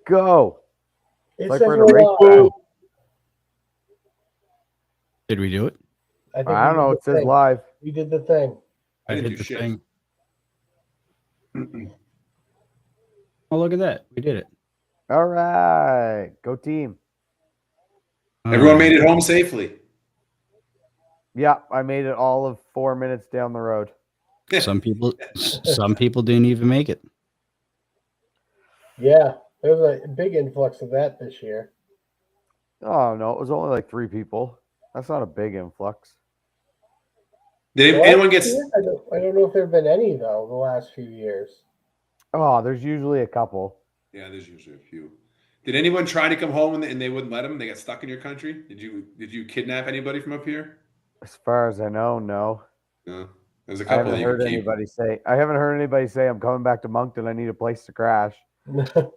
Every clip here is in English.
go. It Like says we're in a we're racetrack. live. Did we do it? I think I we don't did know. the It says thing. live. We did the thing. I I didn't did do the shit. thing. Oh, look at that. We did it. All right. Go team. Everyone made Alright. it home safely. Yeah, I made it all of 4 minutes down the road. Some people didn't even make it. Yeah, there was a big influx of that this year. Oh, no. It was only like 3 people. That's not a big influx. Did Last anyone get? year, I don't know if there have been any though the last few years. Oh, there's usually a couple. Yeah, there's usually a few. Did anyone try to come home and they wouldn't let them? They got stuck in your country. Did you kidnap anybody from up here? As far as I know, no. No. There's a I couple that haven't you could heard keep. anybody say. I haven't heard anybody say I'm coming back to Moncton. I need a place to crash. And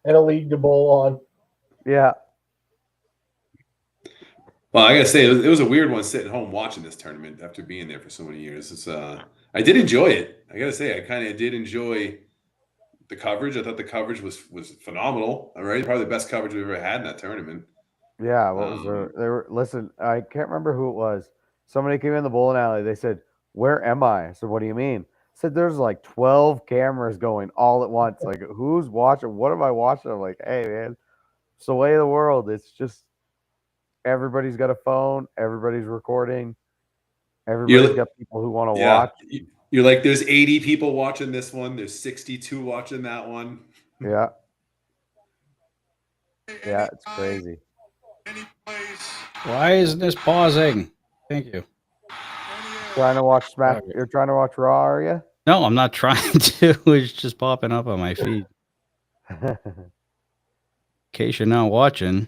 a league to bowl on. Yeah. Well, I gotta say, it was a weird one sitting home watching this tournament after being there for so many years. I did enjoy it. I gotta say, I kind of did enjoy the coverage. I thought the coverage was phenomenal. All right, probably the best coverage we've ever had in that tournament. Yeah. What was there? They were. Listen, I can't remember who it was. Somebody came in the bowling alley. They said, "Where am I?" I said, "What do you mean?" I said, "There's like 12 cameras going all at once. Like, who's watching? What am I watching?" I'm like, "Hey, man, it's the way of the world. It's just everybody's got a phone. Everybody's recording. Everybody's You're, got people who want to yeah, watch." you're like, there's 80 people watching this one. There's 62 watching that one. Yeah. Yeah. It's crazy. Why isn't this pausing? Thank you. Trying to watch Smack. Okay. You're trying to watch Raw, are you? No, I'm not trying to. It's just popping up on my feed. In case you're not watching,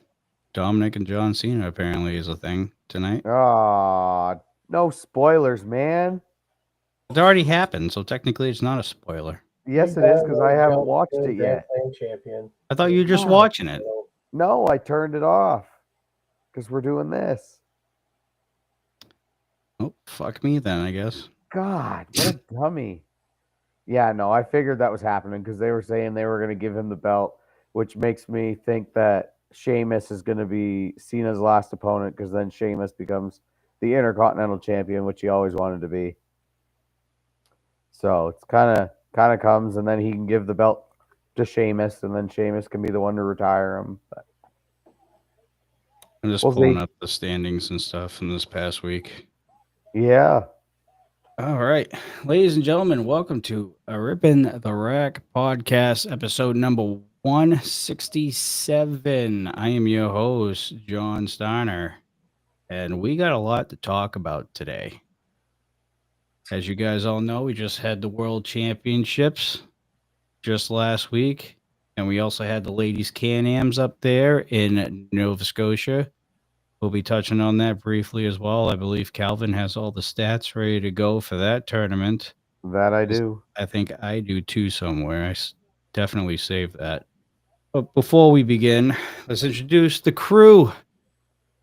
Dominic and John Cena apparently is a thing tonight. Aw, no spoilers, man. It already happened, so technically it's not a spoiler. Yes, it is because I haven't watched it yet. Grand Slam champion. I thought you were just Oh. watching it. No, I turned it off because we're doing this. Oh, fuck me then, I guess. God, what a dummy. Yeah, no, I figured that was happening because they were saying they were going to give him the belt, which makes me think that Sheamus is going to be Cena's last opponent because then Sheamus becomes the Intercontinental Champion, which he always wanted to be. So it's kind of comes, and then he can give the belt to Sheamus, and then Sheamus can be the one to retire him. But I'm just We'll pulling see. up the standings and stuff from this past week. yeah, All right, ladies and gentlemen, welcome to a Rippin' the Rack podcast, episode number 167. I am your host, John Steiner, and we got a lot to talk about today. As you guys all know, we just had the World Championships just last week, and we also had the ladies Can-Ams up there in Nova Scotia. We'll be touching on that briefly as well. I believe Calvin has all the stats ready to go for that tournament. that I do. I think I do too somewhere. Definitely saved that. But before we begin, let's introduce the crew.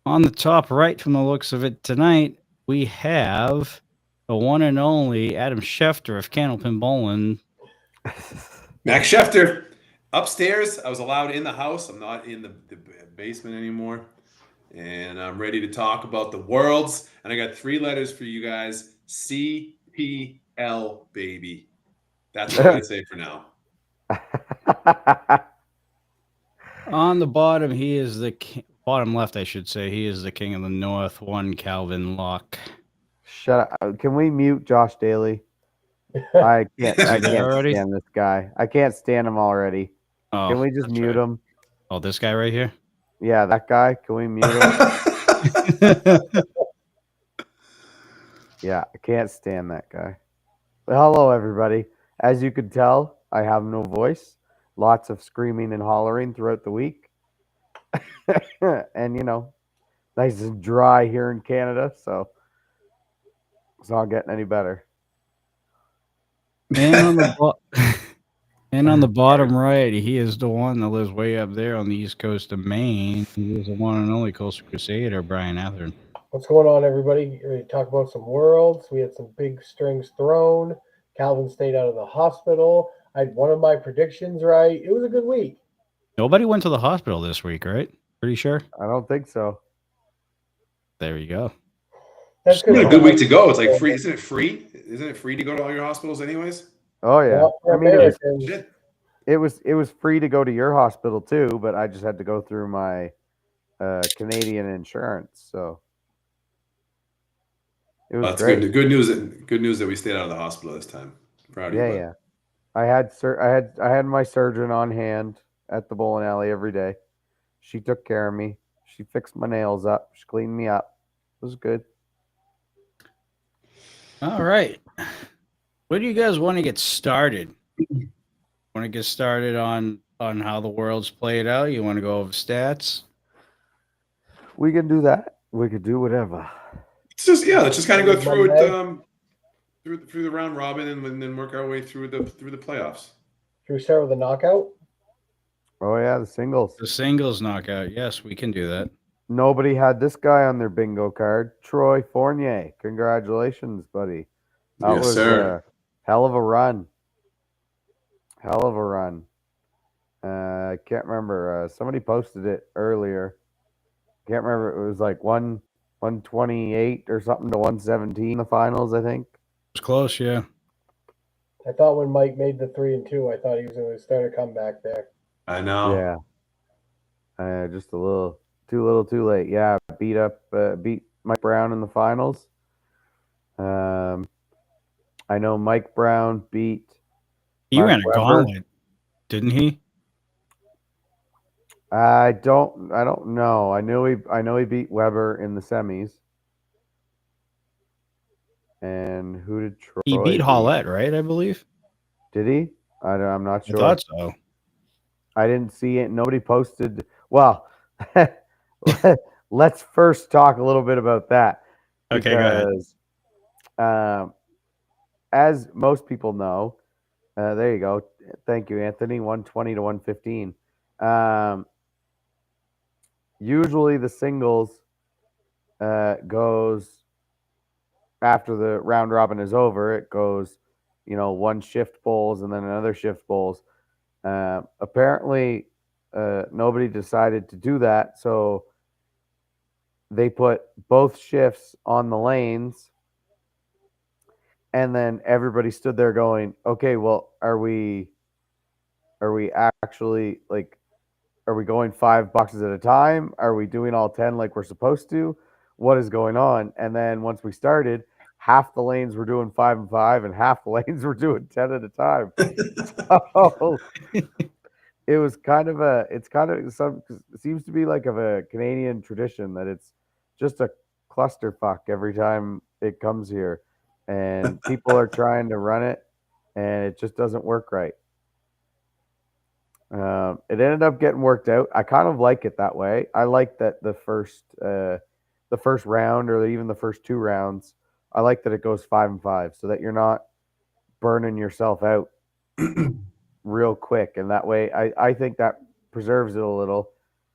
On the top right from the looks of it tonight, we have the one and only Adam Schefter of Candlepin Bowling. Max Schefter. Upstairs, I was allowed in the house. I'm not in the basement anymore. And I'm ready to talk about the Worlds. And I got 3 letters for you guys. CPL, baby. That's what I'm going to say for now. On the bottom, he is the bottom left, I should say. He is the king of the north, one Calvin Locke. Shut up. Can we mute Josh Daly? I can't already? stand this guy. I can't stand him already. Oh, Can we just that's mute right. him? Oh, this guy right here? Yeah, that guy. Can we mute him? Yeah, I can't stand that guy. But hello, everybody. As you could tell, I have no voice. Lots of screaming and hollering throughout the week. And, nice and dry here in Canada, so it's not getting any better. And on the and on the bottom right, he is the one that lives way up there on the east coast of Maine. He is the one and only Coastal Crusader, Brian Atherton. What's going on, everybody? We talk about some worlds. We had some big strings thrown. Calvin stayed out of the hospital. I had one of my predictions right. It was a good week. Nobody went to the hospital this week, right? Pretty sure. I don't think so. There you go. That's It's been a good. good week to go. It's like free. Isn't it free? Isn't it free to go to all your hospitals anyways? Oh yeah. Well, for I mean, Americans, Shit. it was free to go to your hospital too, but I just had to go through my Canadian insurance, so it was That's great. good. Good news. Good news that we stayed out of the hospital this time. Proud of you, Yeah, bud. yeah. I had my surgeon on hand at the bowling alley every day. She took care of me. She fixed my nails up. She cleaned me up. It was good. All right. Where do you guys want to get started? Want to get started on how the world's played out? You want to go over stats? We can do that. We could do whatever. Let's just kind of go through it Monday. through the round robin and then work our way through the playoffs. should we start with a knockout? Oh yeah, the singles. The singles knockout. Yes, we can do that. Nobody had this guy on their bingo card. Troy Fournier. Congratulations, buddy. That Yes, was sir. a hell of a run. Hell of a run. I can't remember. Somebody posted it earlier. Can't remember. It was like 128 or something to 117 in the finals, I think. It's close, yeah. I thought when Mike made the 3-2, I thought he was going to start a comeback there. I know. Yeah. Just a little too late. Yeah, beat Mike Brown in the finals. I know Mike Brown beat He Mark ran a Webber. gauntlet, didn't he? I don't know. I know he beat Weber in the semis. And who did Troy He beat Hollett, right? I believe. Did he? I'm not I sure. thought so. I didn't see it. Nobody posted. Well, let's first talk a little bit about that. Okay, go ahead. Because as most people know, there you go. Thank you, Anthony. 120 to 115. Usually the singles goes after the round robin is over. It goes, one shift bowls and then another shift bowls. Apparently, nobody decided to do that, so they put both shifts on the lanes, and then everybody stood there going, "Okay, well, are we actually like, are we going 5 boxes at a time? Are we doing all 10 like we're supposed to? What is going on?" And then once we started, half the lanes were doing 5 and 5, and half the lanes were doing 10 at a time. So it was it seems to be like of a Canadian tradition that it's just a clusterfuck every time it comes here, and people are trying to run it, and it just doesn't work right. It ended up getting worked out. I kind of like it that way. I like that the first round or even the first 2 rounds, I like that it goes 5 and 5 so that you're not burning yourself out real quick, and that way I think that preserves it a little,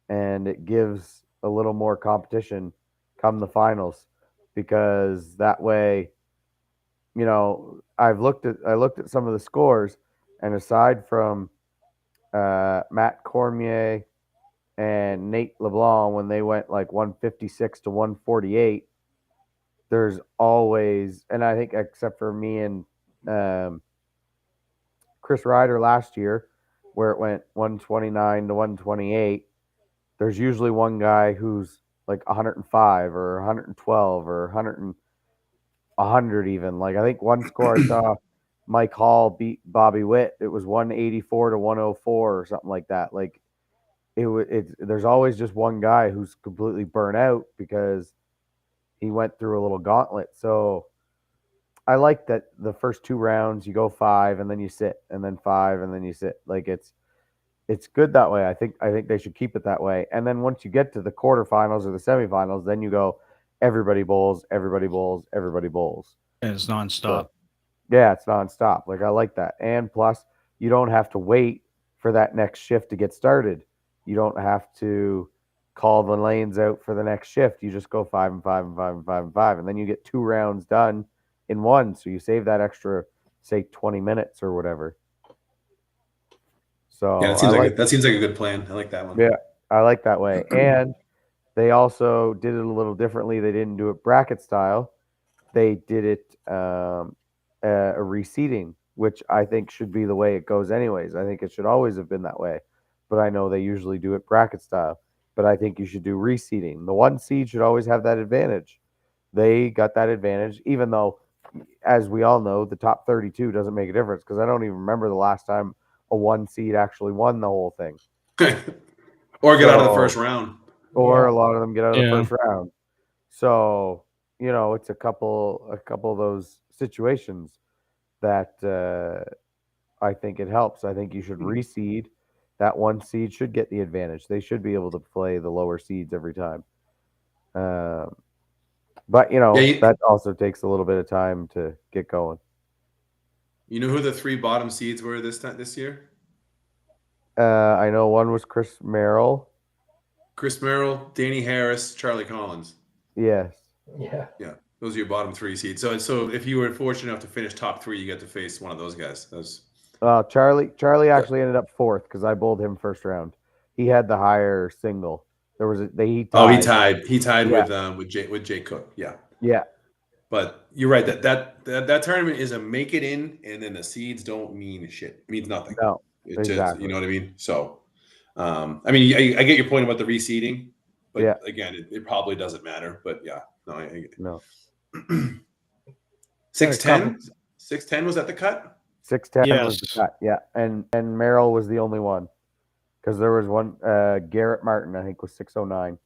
and it gives a little more competition come the finals, because that way, I looked at some of the scores, and aside from Matt Cormier and Nate LeBlanc, when they went like 156 to 148, there's always, and I think except for me and Chris Ryder last year, where it went 129 to 128, there's usually one guy who's like 105 or 112 or 100 even. Like I think one score I saw Mike Hall beat Bobby Witt. It was 184 to 104 or something like that. Like there's always just one guy who's completely burnt out because he went through a little gauntlet. So I like that the first 2 rounds you go 5 and then you sit, and then 5 and then you sit. Like it's good that way. I think they should keep it that way. And then once you get to the quarterfinals or the semifinals, then you go everybody bowls, everybody bowls, everybody bowls. And it's nonstop. So, yeah, it's nonstop. Like I like that. And plus, you don't have to wait for that next shift to get started. You don't have to call the lanes out for the next shift. You just go 5 and 5 and 5 and 5 and 5, and then you get 2 rounds done in one. So you save that extra, say, 20 minutes or whatever. So Yeah, that seems like a good plan. I like that one. yeah, I like that way. And they also did it a little differently. They didn't do it bracket style. They did it a reseeding, which I think should be the way it goes anyways. I think it should always have been that way. But I know they usually do it bracket style. But I think you should do reseeding. The one seed should always have that advantage. They got that advantage, even though, as we all know, the top 32 doesn't make a difference because I don't even remember the last time a one seed actually won the whole thing. Or get out of the first round. Or a lot of them get out of the Yeah. first round. So, it's a couple of those situations that I think it helps. I think you should reseed. That one seed should get the advantage. They should be able to play the lower seeds every time. But that also takes a little bit of time to get going. You know who the 3 bottom seeds were this year? I know one was Chris Merrill. Chris Merrill, Danny Harris, Charlie Collins. Yes. Yeah. Yeah, those are your bottom 3 seeds. So if you were fortunate enough to finish top 3, you get to face one of those guys. Charlie actually ended up 4th because I bowled him first round. He had the higher single. He tied. He tied Yeah. with Jay Cook. Yeah. Yeah. But you're right that tournament is a make it in, and then the seeds don't mean shit. It means nothing. No. It Exactly. just, you know what I mean? So, I mean, I get your point about the reseeding, but Yeah. again, it probably doesn't matter. But yeah, no, I get it. No. 6'10"? 6'10" was that the cut? 6'10" was the Yes. cut. Yeah. And Merrill was the only one because there was one. Garrett Martin, I think, was 609.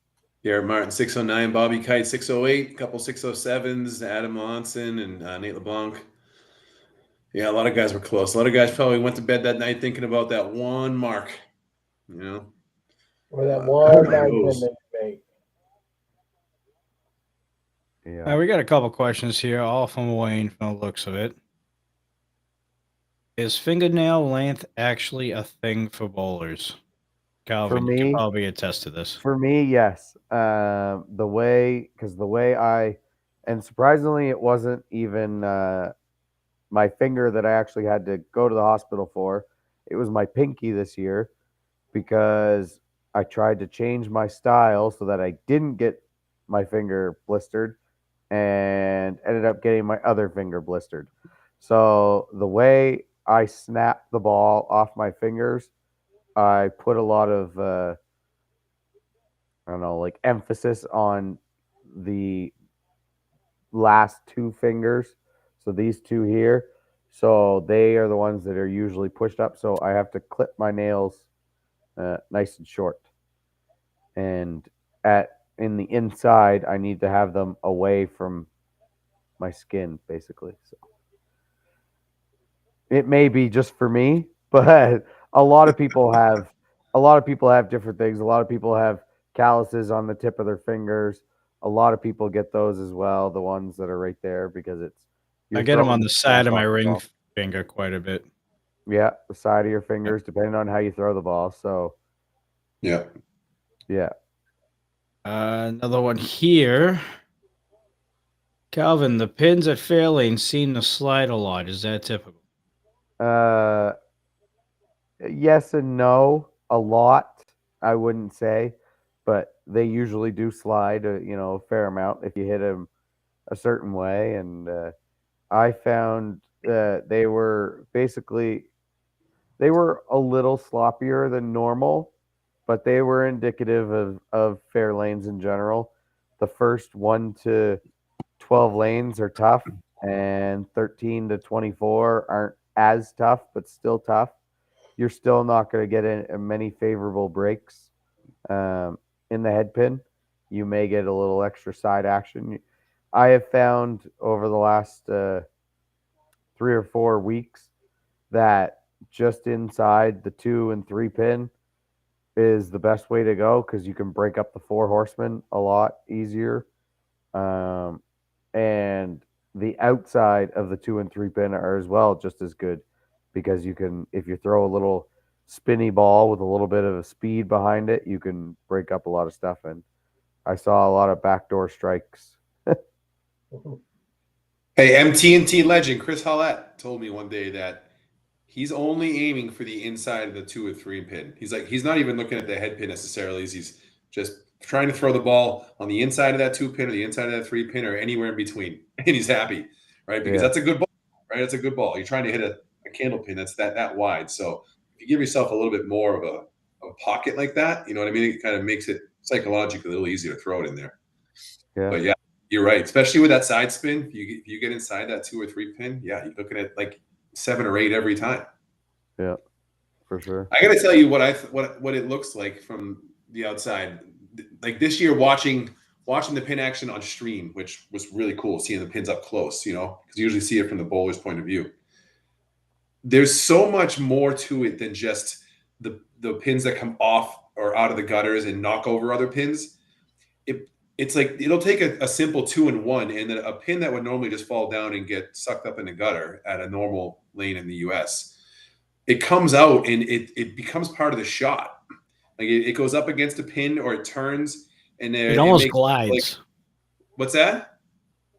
Garrett Martin, 609. Bobby Kite, 608. A couple 607s. Adam Monson and Nate LeBlanc. Yeah, a lot of guys were close. A lot of guys probably went to bed that night thinking about that one mark. You know? Or that one night knows? that they make. Yeah. We got a couple questions here, all from Wayne from the looks of it. Is fingernail length actually a thing for bowlers? Calvin, you can probably attest to this. For me, yes. The way and surprisingly, it wasn't even my finger that I actually had to go to the hospital for. It was my pinky this year because I tried to change my style so that I didn't get my finger blistered and ended up getting my other finger blistered. So the way I snapped the ball off my fingers, I put a lot of I don't know, like emphasis on the last 2 fingers. So these 2 here. So they are the ones that are usually pushed up. So I have to clip my nails nice and short. And in the inside, I need to have them away from my skin, basically. So it may be just for me, but a lot of people have different things. A lot of people have calluses on the tip of their fingers. A lot of people get those as well, the ones that are right there, because I get them on the side of my ring finger quite a bit. Yeah, the side of your fingers, depending on how you throw the ball. So yeah. Another one here. Calvin, the pins at Fairlane seem to slide a lot. Is that typical? Yes and no. A lot, I wouldn't say, but they usually do slide, a fair amount if you hit them a certain way. And I found they were a little sloppier than normal, but they were indicative of fair lanes in general. The first 1 to 12 lanes are tough, and 13 to 24 aren't as tough, but still tough. You're still not going to get many favorable breaks in the head pin. You may get a little extra side action. I have found over the last 3 or 4 weeks that just inside the 2 and 3 pin is the best way to go because you can break up the 4 horsemen a lot easier. And the outside of the 2 and 3 pin are as well just as good because you can, if you throw a little spinny ball with a little bit of speed behind it, you can break up a lot of stuff. And I saw a lot of backdoor strikes. Hey, MTNT legend Chris Hollett told me one day that he's only aiming for the inside of the 2 or 3 pin. He's not even looking at the head pin necessarily. He's just trying to throw the ball on the inside of that 2 pin or the inside of that 3 pin or anywhere in between, and he's happy, right? Because that's a good ball, right? That's a good ball. You're trying to hit a candle pin that's that wide. So if you give yourself a little bit more of a pocket like that, you know what I mean? It kind of makes it psychologically a little easier to throw it in there. Yeah. But yeah, you're right. Especially with that side spin, if you get inside that 2 or 3 pin, yeah, you're looking at like 7 or 8 every time. Yeah, for sure. I got to tell you what it looks like from the outside. Like this year, watching the pin action on stream, which was really cool, seeing the pins up close. You know, because you usually see it from the bowler's point of view. There's so much more to it than just the pins that come off or out of the gutters and knock over other pins. It's like it'll take a simple 2-in-1, and then a pin that would normally just fall down and get sucked up in the gutter at a normal lane in the US. It comes out and it becomes part of the shot. Like it goes up against a pin or it turns and It almost makes glides. like, what's that?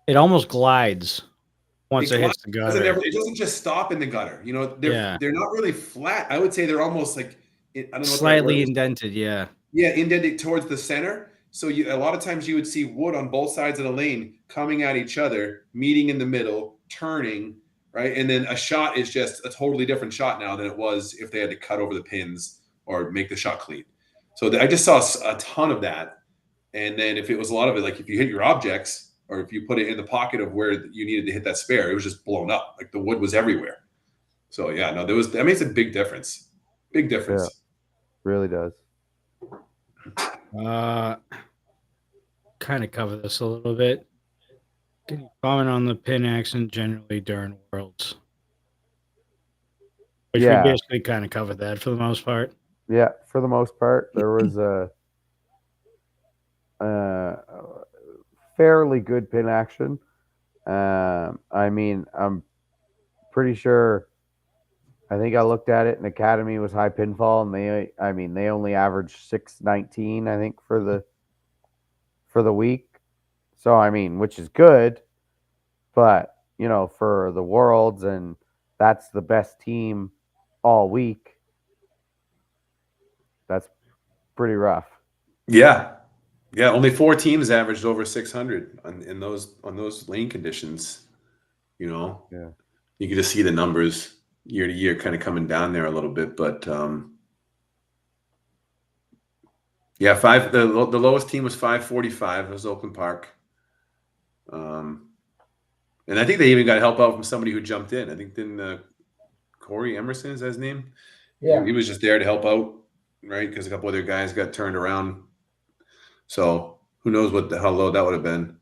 It almost glides once it hits the gutter. It doesn't just stop in the gutter. You know, they're not really flat. I would say they're almost like I don't know, slightly indented. Yeah. Yeah, indented towards the center. So a lot of times you would see wood on both sides of the lane coming at each other, meeting in the middle, turning, right? And then a shot is just a totally different shot now than it was if they had to cut over the pins or make the shot clean. So I just saw a ton of that. And then if it was a lot of it, like if you hit your objects or if you put it in the pocket of where you needed to hit that spare, it was just blown up. Like the wood was everywhere. So yeah, no, that makes a big difference. Big difference. Yeah, really does. Kind of cover this a little bit. Can you comment on the pin action generally during Worlds? Which we basically kind of covered that for the most part. Yeah, for the most part, there was a fairly good pin action. I mean, I'm pretty sure. I think I looked at it, and Academy was high pinfall, and they only averaged 619, I think, for the week. So I mean, which is good, but you know, for the Worlds, and that's the best team all week. That's pretty rough. Yeah. Yeah, only 4 teams averaged over 600 on those lane conditions. You know, Yeah, you can just see the numbers year to year kind of coming down there a little bit, but yeah, the lowest team was 545. It was Oakland Park, and I think they even got help out from somebody who jumped in. I think Corey Emerson, is that his name? Yeah, he was just there to help out, right? Because a couple other guys got turned around. So who knows how low that would have been.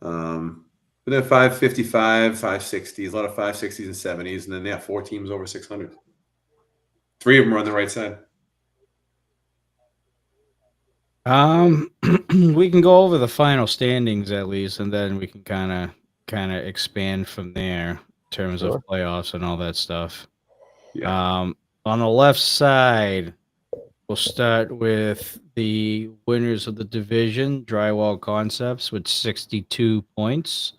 But then 555, 560s, a lot of 560s and 70s. And then, 4 teams over 600. 3 of them are on the right side. We can go over the final standings at least, and then we can kind of expand from there in terms of playoffs and all that stuff. Yeah. On the left side, we'll start with the winners of the division, Drywall Concepts, with 62 points.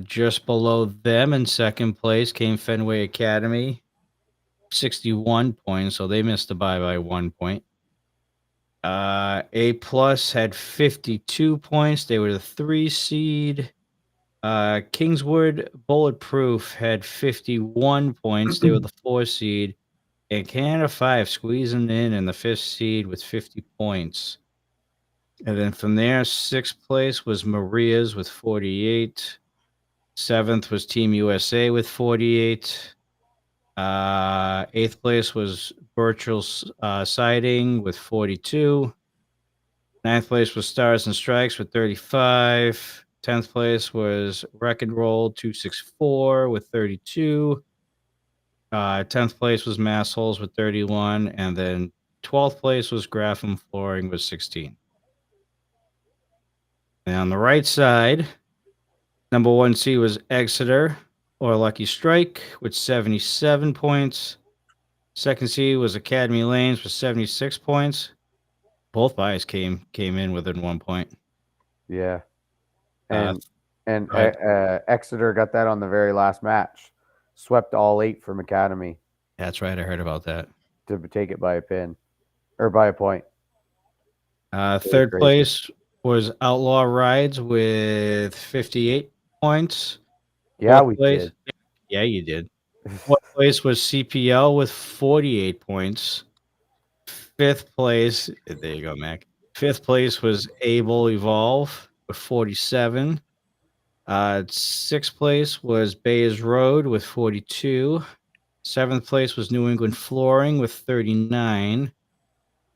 Just below them in second place came Fenway Academy, 61 points, so they missed the bye by 1 point. A Plus had 52 points. They were the 3 seed. Kingswood Bulletproof had 51 points. They were the 4 seed. And Canada 5 squeezing in the 5th seed with 50 points. And then from there, 6th place was Maria's with 48. 7th was Team USA with 48. 8th place was Birchall's Siding with 42. 9th place was Stars and Strikes with 35. 10th place was Wreck and Roll 264 with 32. 10th place was Mass Holes with 31. And then 12th place was Grapham Flooring with 16. And on the right side, number 1 seed was Exeter or Lucky Strike with 77 points. 2nd seed was Academy Lanes with 76 points. Both buys came in within 1 point. Yeah, and Exeter got that on the very last match. swept all 8 from Academy That's right. I heard about that. to take it by a pin or by a point. Third crazy. place was Outlaw Rides with 58 points. Yeah, Fourth we place. did. Yeah, you did. Fourth place was CPL with 48 points. Fifth place, there you go, Mac. Fifth place was Able Evolve with 47. Sixth place was Bayes Road with 42. Seventh place was New England Flooring with 39.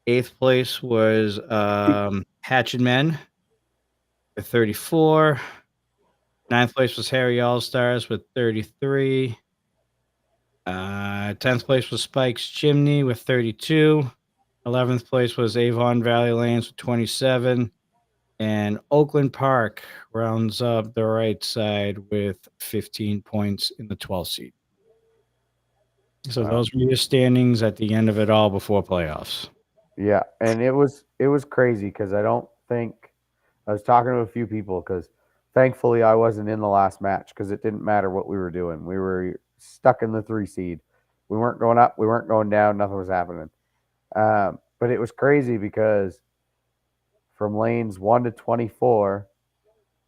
Eighth place was Hatchet Men with 34. Ninth place was Harry All Stars with 33. 10th place was Spike's Chimney with 32. 11th place was Avon Valley Lanes with 27. And Oakland Park rounds up the right side with 15 points in the 12th seed. So Wow. those were your standings at the end of it all before playoffs. Yeah, and it was crazy because I don't think I was talking to a few people because thankfully I wasn't in the last match because it didn't matter what we were doing. We were stuck in the 3 seed. We weren't going up, we weren't going down, nothing was happening. But it was crazy because from lanes 1 to 24,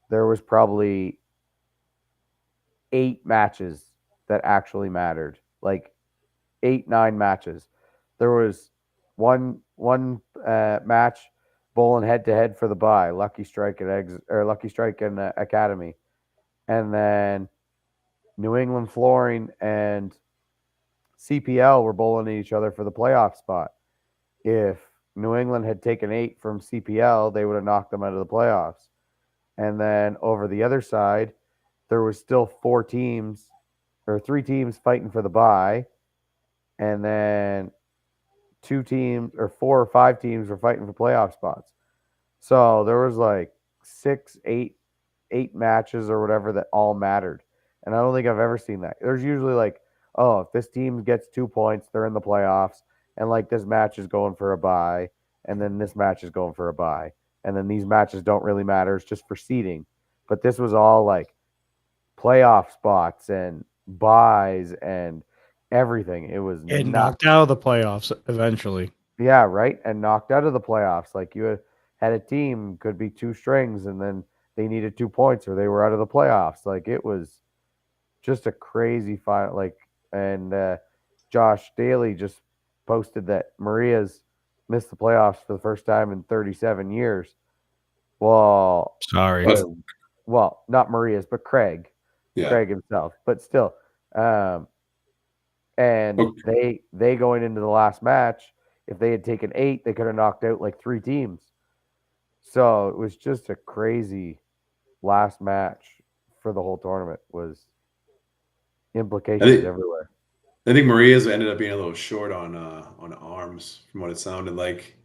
there was probably 8 matches that actually mattered. Like 8, 9 matches. There was one match bowling head to head for the bye, Lucky Strike and Lucky Strike and Academy, and then New England Flooring and CPL were bowling at each other for the playoff spot. If New England had taken 8 from CPL, they would have knocked them out of the playoffs. And then over the other side, there was still 4 teams or 3 teams fighting for the bye, and then 2 teams or 4 or 5 teams were fighting for playoff spots. So there was like 6, 8 matches or whatever that all mattered. And I don't think I've ever seen that. There's usually like, oh, if this team gets 2 points, they're in the playoffs. And like this match is going for a bye. And then this match is going for a bye. And then these matches don't really matter. It's just for seeding. But this was all like playoff spots and buys and everything. It was It nuts. knocked out of the playoffs eventually. Yeah, right. And knocked out of the playoffs. Like you had a team could be 2 strings and then they needed 2 points or they were out of the playoffs. Like it was just a crazy fight. Like, and Josh Daly just posted that Maria's missed the playoffs for the first time in 37 years. Well, Sorry. well, not Maria's, but Craig. Yeah. Craig himself. But still. And Okay. they going into the last match, if they had taken 8, they could have knocked out like 3 teams. So it was just a crazy last match for the whole tournament. Was implications everywhere. I think Maria's ended up being a little short on arms, from what it sounded like,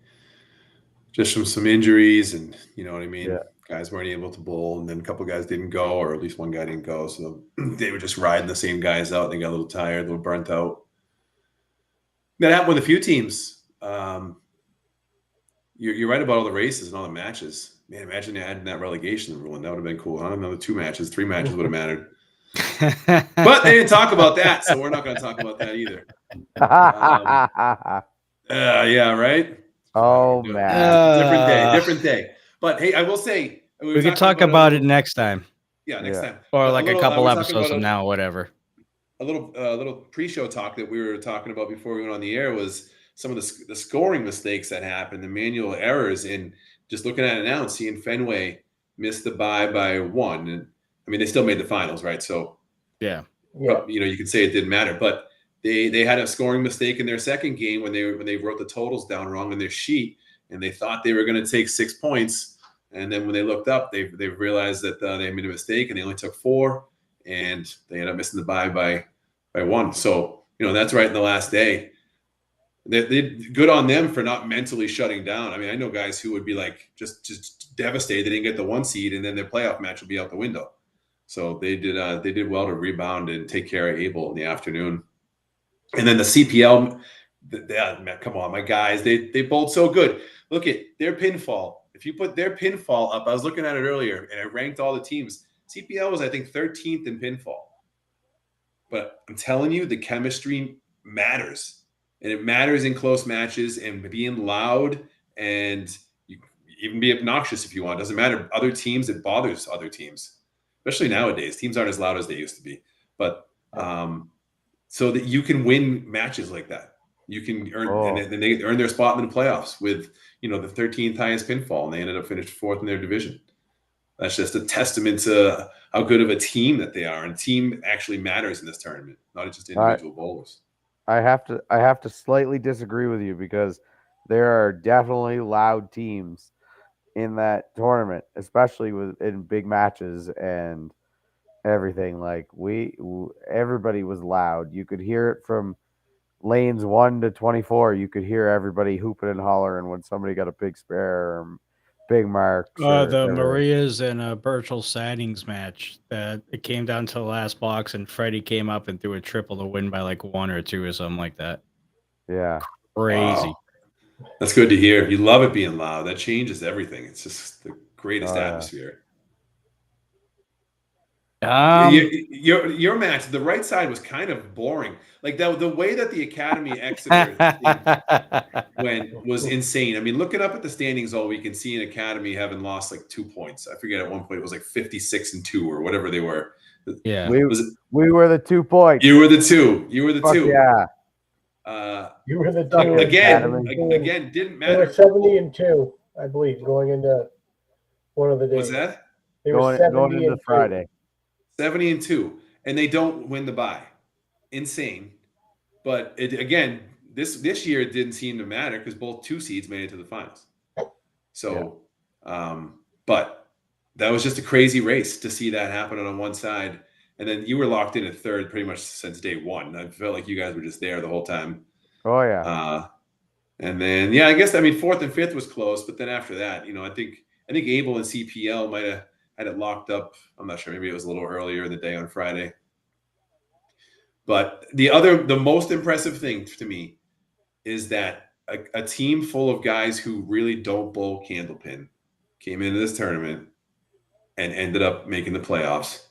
just from some injuries, and you know what I mean. Yeah. Guys weren't able to bowl, and then a couple guys didn't go, or at least one guy didn't go, so they were just riding the same guys out. They got a little tired, a little burnt out. That happened with a few teams. You're right about all the races and all the matches. Man, imagine adding that relegation rule, and that would have been cool. Huh? Another 2 matches, 3 matches would have mattered. But they didn't talk about that, so we're not going to talk about that either. Yeah, right? Oh, man. Different day. But hey, I will say we could talk about it next time. Yeah, next time. Or like a couple we're episodes from now, whatever. A little pre-show talk that we were talking about before we went on the air was some of the scoring mistakes that happened, the manual errors, in just looking at it now and seeing Fenway miss the bye by 1. And I mean, they still made the finals, right? So yeah, you know, you could say it didn't matter, but they had a scoring mistake in their second game when they wrote the totals down wrong on their sheet, and they thought they were going to take 6 points, and then when they looked up, they realized that they made a mistake and they only took 4, and they ended up missing the bye by 1. So you know, that's right in the last day. They good on them for not mentally shutting down. I mean, I know guys who would be like just devastated they didn't get the 1 seed, and then their playoff match would be out the window. So they did well to rebound and take care of Abel in the afternoon. And then the CPL, come on, my guys, they bowled so good. Look at their pinfall. If you put their pinfall up, I was looking at it earlier, and I ranked all the teams. CPL was, I think, 13th in pinfall. but I'm telling you, the chemistry matters, and it matters in close matches and being loud, and you even be obnoxious if you want. It doesn't matter. Other teams, it bothers other teams, especially nowadays. Teams aren't as loud as they used to be, but so that you can win matches like that. You can earn, and then they earn their spot in the playoffs with, the 13th highest pinfall, and they ended up finishing fourth in their division. That's just a testament to how good of a team that they are, and team actually matters in this tournament, not just individual bowlers. I have to slightly disagree with you because there are definitely loud teams in that tournament, especially in big matches and everything. Like everybody was loud. You could hear it from lanes 1 to 24. You could hear everybody hooping and hollering when somebody got a big spare or big marks. The Marias and Birchall Sidings match that it came down to the last box, and Freddie came up and threw a triple to win by like 1 or 2 or something like that. Yeah, crazy. Wow. That's good to hear. You love it being loud. That changes everything. It's just the greatest atmosphere. Your match, the right side was kind of boring. Like the way that the Academy Exeter thing was insane. I mean, looking up at the standings all week and seeing Academy having lost like 2 points. I forget, at one point it was like 56-2 or whatever they were. Yeah, we were the 2 points. You were the two. You were the Fuck two. Yeah. You were the two. Again, didn't matter. They were 70-2, I believe, going into one of the days. What's that? They were going into Friday. 70-2, and they don't win the bye. Insane. But this year it didn't seem to matter because both 2 seeds made it to the finals. So, but that was just a crazy race to see that happen on one side. And then you were locked in at third pretty much since day one. I felt like you guys were just there the whole time. Oh, yeah. And then, I guess, fourth and fifth was close. But then after that, I think Abel and CPL might have had it locked up. I'm not sure. Maybe it was a little earlier in the day on Friday. But the most impressive thing to me is that a team full of guys who really don't bowl candlepin came into this tournament and ended up making the playoffs.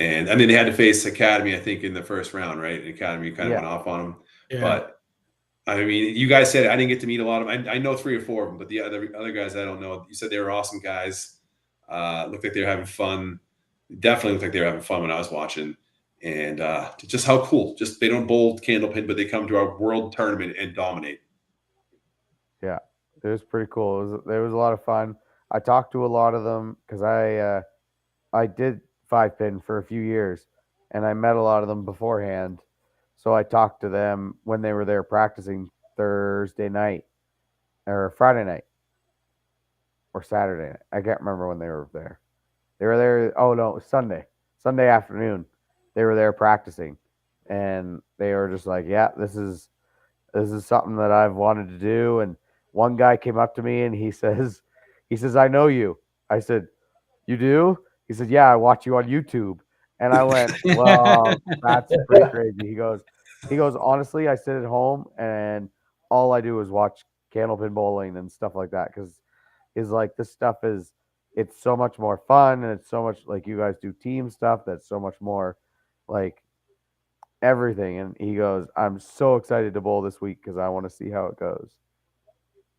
And they had to face Academy, I think, in the first round, right? And Academy kind of went off on them. Yeah. But you guys said I didn't get to meet a lot of them. I know 3 or 4 of them, but the other guys I don't know. You said they were awesome guys. Looked like they were having fun. Definitely looked like they were having fun when I was watching. And just how cool. Just they don't bowl candlepin, but they come to our world tournament and dominate. Yeah, it was pretty cool. It was a lot of fun. I talked to a lot of them because I did 5-pin for a few years, and I met a lot of them beforehand. So I talked to them when they were there practicing Thursday night or Friday night or Saturday night. I can't remember when they were there. They were there. Oh no, it was Sunday afternoon. They were there practicing, and they were just like, "Yeah, this is something that I've wanted to do." And one guy came up to me and he says, "I know you." I said, "You do?" He said, "Yeah, I watch you on YouTube." And I went, "Well, that's pretty crazy." He goes, "Honestly, I sit at home and all I do is watch candlepin bowling and stuff like that because he's like, this stuff it's so much more fun and it's so much like you guys do team stuff that's so much more like everything." And he goes, "I'm so excited to bowl this week because I want to see how it goes."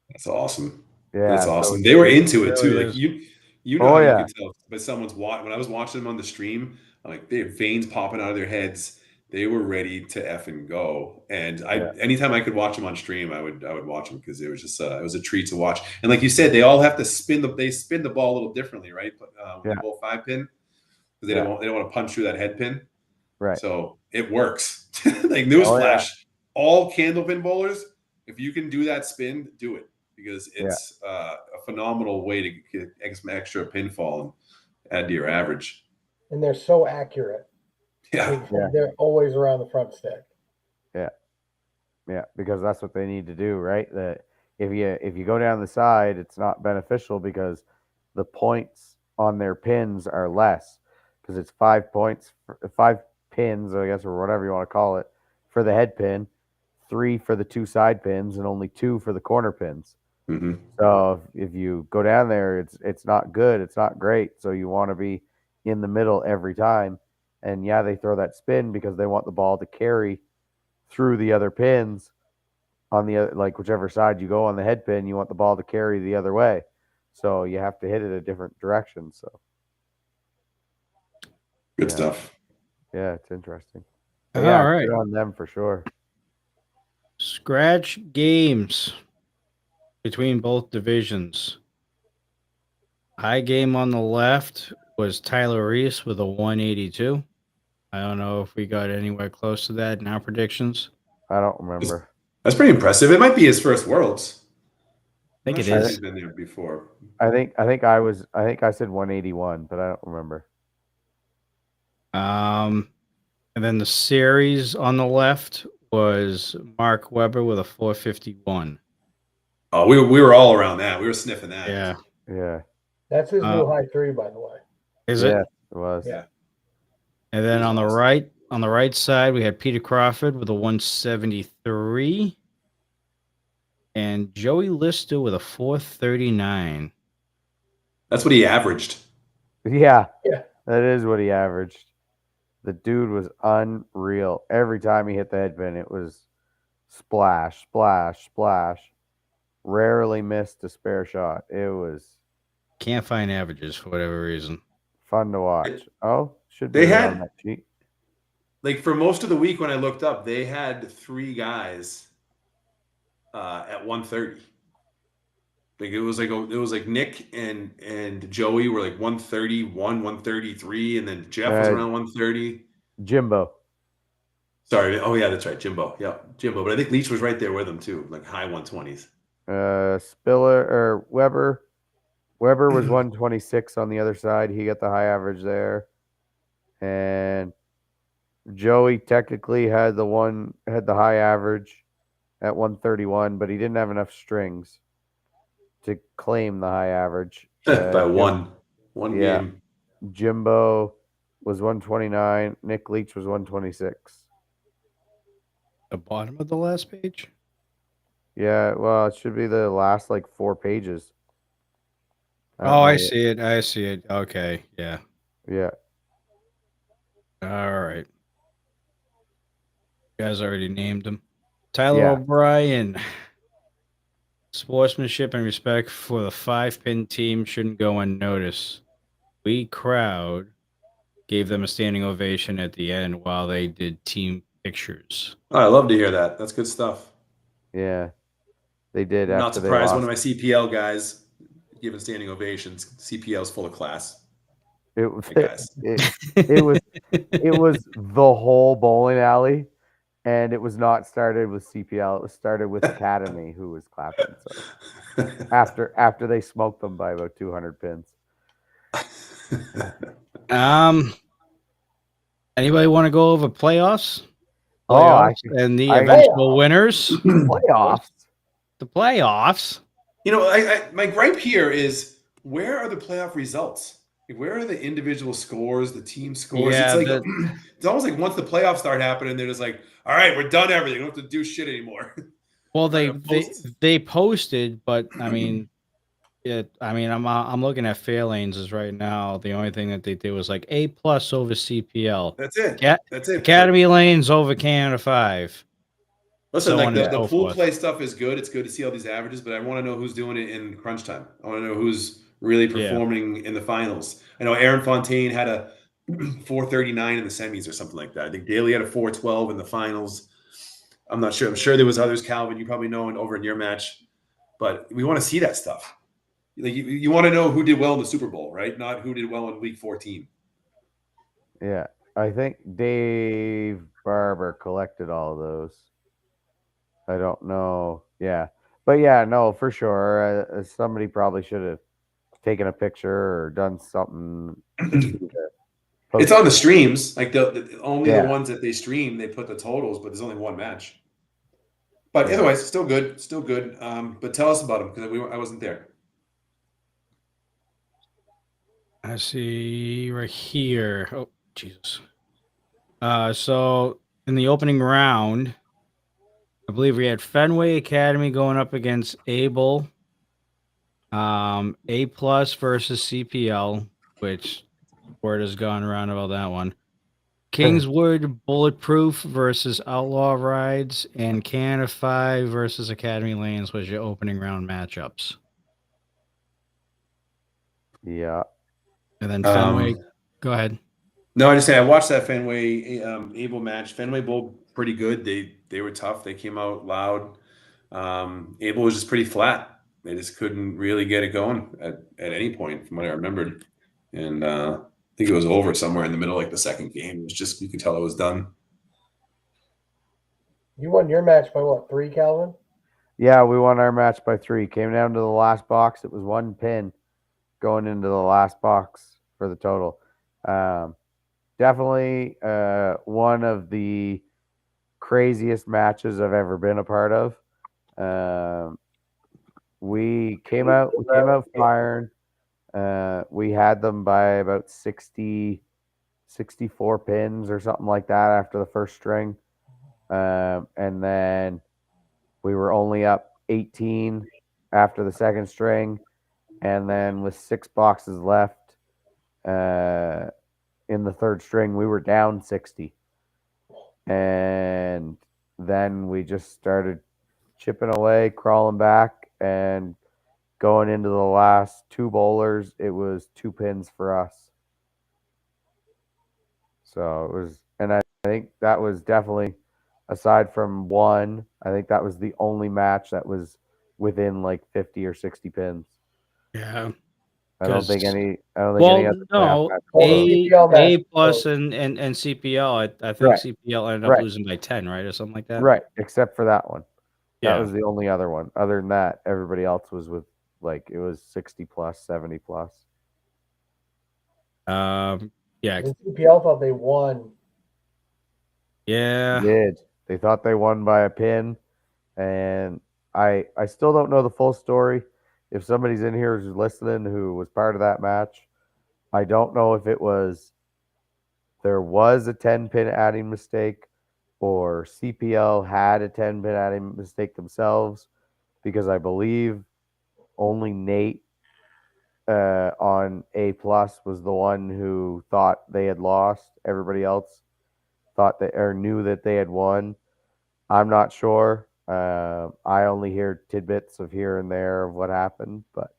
That's awesome. Yeah, that's awesome. They were into it too. Like you know how you can tell by someone's watching. When I was watching them on the stream, like they have veins popping out of their heads. They were ready to effing go. And anytime I could watch them on stream, I would watch them because it was just it was a treat to watch. And like you said, they all have to spin the ball a little differently, right? When they bowl 5-pin because they don't want to punch through that head pin. Right. So it works. Like newsflash, all candlepin bowlers, if you can do that spin, do it because it's a phenomenal way to get extra pinfall and add to your average. And they're so accurate. Yeah. They're always around the front stick. Yeah, because that's what they need to do, right? That if you go down the side, it's not beneficial because the points on their pins are less because it's 5 points, 5 pins, I guess, or whatever you want to call it, for the head pin, 3 for the 2 side pins, and only 2 for the corner pins. Mm-hmm. So if you go down there, it's not good, it's not great. So you want to be in the middle every time. And yeah, they throw that spin because they want the ball to carry through the other pins on the other, like whichever side you go on the head pin, you want the ball to carry the other way. So you have to hit it a different direction. So Good yeah, stuff. yeah, it's interesting. But All yeah, right. good on them for sure. Scratch games between both divisions. High game on the left was Tyler Reese with a 182. I don't know if we got anywhere close to that in our predictions. I don't remember. That's pretty impressive. It might be his first Worlds. I think I'm not it sure if is. he's been there before. I think I said 181, but I don't remember. And then the series on the left was Mark Webber with a 451. Oh, we were all around that. We were sniffing that. Yeah. Yeah. That's his new high 3, by the way. Is Yeah, it? it was. Yeah. And then He's on awesome. the right side, we had Peter Crawford with a 173 and Joey Lister with a 439. That's what he averaged. Yeah. Yeah. That is what he averaged. The dude was unreal. Every time he hit the head pin, it was splash, splash, splash. Rarely missed a spare shot. It was Can't find averages for whatever reason. fun to watch. Oh, should be They right had- on that sheet. Like for most of the week when I looked up, they had 3 guys at 130. Like it was like Nick and Joey were like 131, 133, and then Jeff was around 130. Jimbo. Sorry. Oh yeah, that's right. Jimbo. Yeah, Jimbo. But I think Leach was right there with him too, like high 120s. Spiller or Weber. Weber was 126 on the other side. He got the high average there. And Joey technically had the high average at 131, but he didn't have enough strings to claim the high average. By one yeah. game. Jimbo was 129. Nick Leach was 126. The bottom of the last page? Yeah, well, it should be the last like 4 pages. Oh, I see it. I see it. Okay. Yeah. Yeah. All right. You guys already named him. Tyler Yeah. O'Brien. Sportsmanship and respect for the 5-pin team shouldn't go unnoticed. We crowd gave them a standing ovation at the end while they did team pictures. Oh, I love to hear that. That's good stuff. Yeah. They did I'm not after they surprised lost. one of my CPL guys giving standing ovations. CPL's full of class. It was Hey, guys. it was the whole bowling alley, and it was not started with CPL. It was started with Academy, who was clapping. So after they smoked them by about 200 pins. Anybody want to go over playoffs? And the I- eventual winners? Playoffs. The playoffs. You know, my gripe here is where are the playoff results? Like, where are the individual scores, the team scores? Yeah, it's like it's almost like once the playoffs start happening, they're just like, all right, we're done everything. We don't have to do shit anymore. Well, Not gonna post. they posted, but I mean, I'm looking at Fairlanes right now. The only thing that they did was like A+ over CPL. That's it. That's it. Academy Lanes over Canada 5. Listen, so like on and the so pool forth. play stuff is good. It's good to see all these averages, but I want to know who's doing it in crunch time. I want to know who's really performing in the finals. I know Aaron Fontaine had a 439 in the semis or something like that. I think Daly had a 412 in the finals. I'm not sure. I'm sure there was others, Calvin. You probably know over in your match, but we want to see that stuff. Like you want to know who did well in the Super Bowl, right? Not who did well in Week 14. Yeah, I think Dave Barber collected all of those. I don't know. Yeah, but yeah, no, for sure. Somebody probably should have taken a picture or done something. It's on the streams. Like only Yeah. the ones that they stream, they put the totals, but there's only one match. But otherwise, still good, still good. But tell us about them because I wasn't there. I see right here. Oh, Jesus. So in the opening round, I believe we had Fenway Academy going up against Able. A+ versus CPL, which word has gone around about that one. Kingswood Bulletproof versus Outlaw Rides, and Canify versus Academy Lanes was your opening round matchups. Yeah. And then Fenway. Go ahead. No, I just say I watched that Fenway Able match. Fenway Bowl pretty good. They were tough. They came out loud. Able was just pretty flat. They just couldn't really get it going at any point, from what I remembered. And I think it was over somewhere in the middle, like the second game. It was just, you could tell it was done. You won your match by what, 3, Calvin? Yeah, we won our match by 3. Came down to the last box. It was 1 pin going into the last box for the total. Definitely one of the craziest matches I've ever been a part of. We came out firing. We had them by about 60, 64 pins or something like that after the first string. And then we were only up 18 after the second string. And then with 6 boxes left in the third string, we were down 60. And then we just started chipping away, crawling back, and going into the last 2 bowlers, it was 2 pins for us. So it was, and I think that was definitely, aside from one, I think that was the only match that was within like 50 or 60 pins. Yeah. I don't think any other no, match A plus and CPL. I think Right. CPL ended up losing by 10, right, or something like that. Right, except for that one. That Yeah. was the only other one. Other than that, everybody else was with, like, it was 60 plus, 70 plus. Yeah. The CPL thought they won. Yeah. They did. They thought they won by a pin, and I still don't know the full story. If somebody's in here who's listening who was part of that match, I don't know if there was a 10-pin adding mistake, or CPL had a 10-pin adding mistake themselves, because I believe only Nate on A plus was the one who thought they had lost. Everybody else thought that, or knew that they had won. I'm not sure. I only hear tidbits of here and there of what happened, but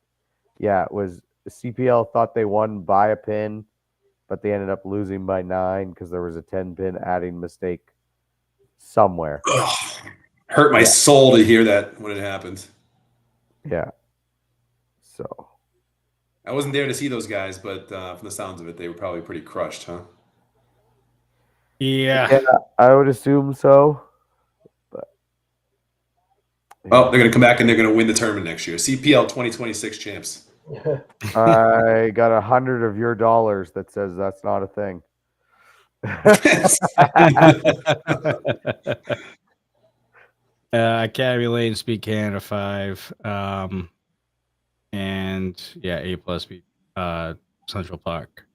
yeah, it was CPL thought they won by a pin, but they ended up losing by 9 because there was a 10-pin adding mistake somewhere. Ugh, hurt my soul to hear that when it happened. Yeah. So I wasn't there to see those guys, but from the sounds of it, they were probably pretty crushed, huh? Yeah. I would assume so. But well, they're going to come back and they're going to win the tournament next year. CPL 2026 champs. I got 100 of your dollars that says that's not a thing. Academy Lane beat Canada 5. And yeah, A plus beat Central Park.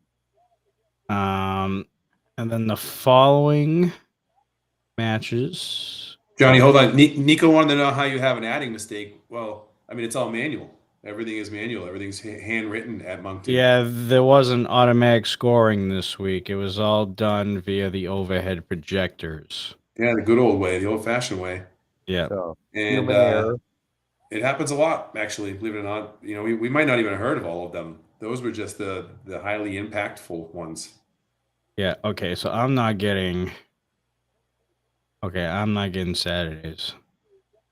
And then the following matches. Johnny, hold on. Nico wanted to know how you have an adding mistake. Well, I mean, it's all manual. Everything is manual. Everything's handwritten at Moncton. Yeah, there wasn't automatic scoring this week. It was all done via the overhead projectors. Yeah, the good old way, the old-fashioned way. Yeah. So, and it happens a lot, actually, believe it or not. You know, we might not even have heard of all of them. Those were just the highly impactful ones. Yeah, okay, so I'm not getting Saturdays.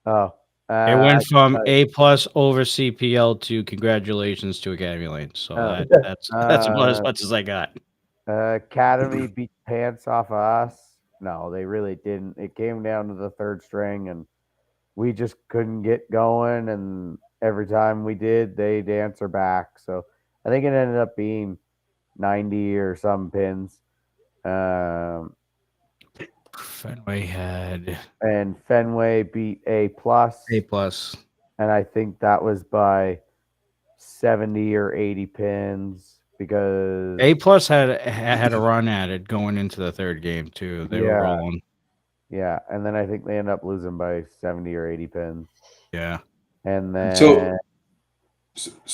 Oh. It went from A plus over CPL to congratulations to Academy Lane. So that's about as much as I got. Academy beat pants off of us. No, they really didn't. It came down to the third string, and we just couldn't get going. And every time we did, they'd answer back. So I think it ended up being 90 or some pins. Fenway beat A plus. A plus. And I think that was by 70 or 80 pins, because A plus had a run at it going into the third game too. They were rolling. Yeah, and then I think they end up losing by 70 or 80 pins. Yeah. And then so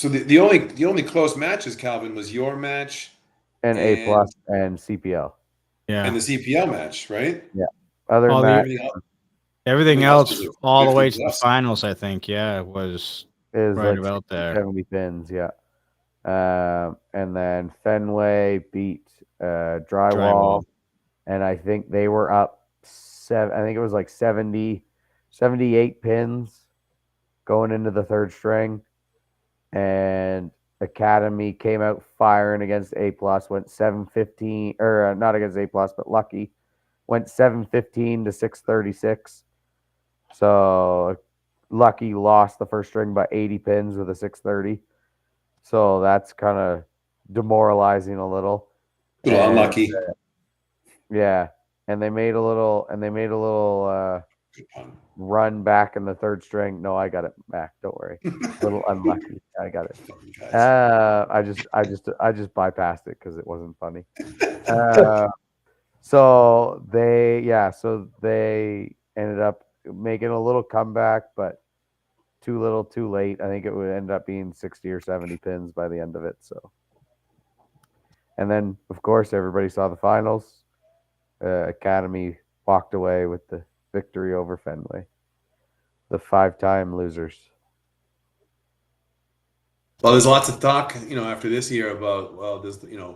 the only close matches, Calvin, was your match and A plus and CPL. Yeah. and the CPL match, right? Other than All that everything Everything else was else, like all the 50 way to the plus. finals, I think. Yeah, it was is right like about 60, there. 70 pins, yeah. And then Fenway beat Drywall, Drywall. and I think they were up I think it was like 78 pins going into the third string, and Academy came out firing against A plus, went 715, or not against A plus, but Lucky went 715 to 636. So Lucky lost the first string by 80 pins with a 630. So that's kind of demoralizing a little. A little And unlucky. yeah, and they made a little Good pun. run back in the third string. No, I got it back. Don't worry. A little unlucky. I got it. Fucking guys. I just bypassed it because it wasn't funny. So they ended up making a little comeback, but too little, too late. I think it would end up being 60 or 70 pins by the end of it. So, and then of course everybody saw the finals. Academy walked away with the victory over Fenway, the 5-time losers. Well, there's lots of talk, after this year about, well, does the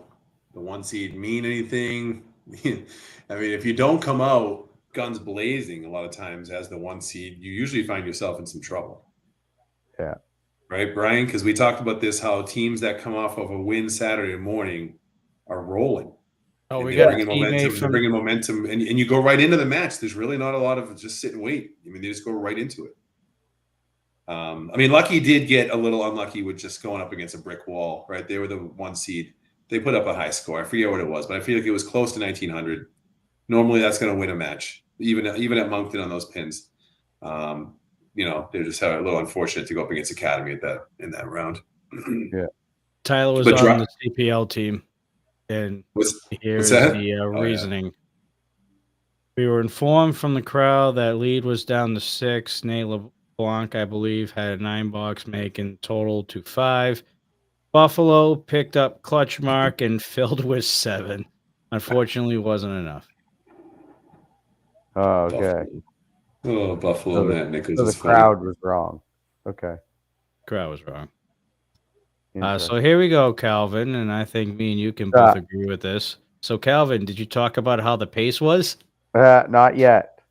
1 seed mean anything? I mean, if you don't come out guns blazing a lot of times as the 1 seed, you usually find yourself in some trouble. Yeah. Right, Brian? Because we talked about this, how teams that come off of a win Saturday morning are rolling. Oh, And we they're got a bringing teammate momentum. They're from bringing momentum, and you go right into the match. There's really not a lot of just sit and wait. I mean, they just go right into it. I mean, Lucky did get a little unlucky with just going up against a brick wall, right? They were the 1 seed. They put up a high score. I forget what it was, but I feel like it was close to 1900. Normally, that's going to win a match, even at Moncton on those pins. They just had a little unfortunate to go up against Academy in that round. Yeah. Tyler was But on the CPL team, and what's here's that? the Oh, yeah. reasoning. We were informed from the crowd that lead was down to 6. Nate LeBlanc, I believe, had a 9-box, making total to 5. Buffalo picked up clutch mark and filled with 7. Unfortunately, wasn't enough. Oh, okay. Buffalo. Oh, Buffalo, Matt Nichols So the is funny. crowd was wrong. Okay. Crowd was wrong. So Interesting. here we go, Calvin, and I think me and you can both agree with this. So, Calvin, did you talk about how the pace was? Not yet.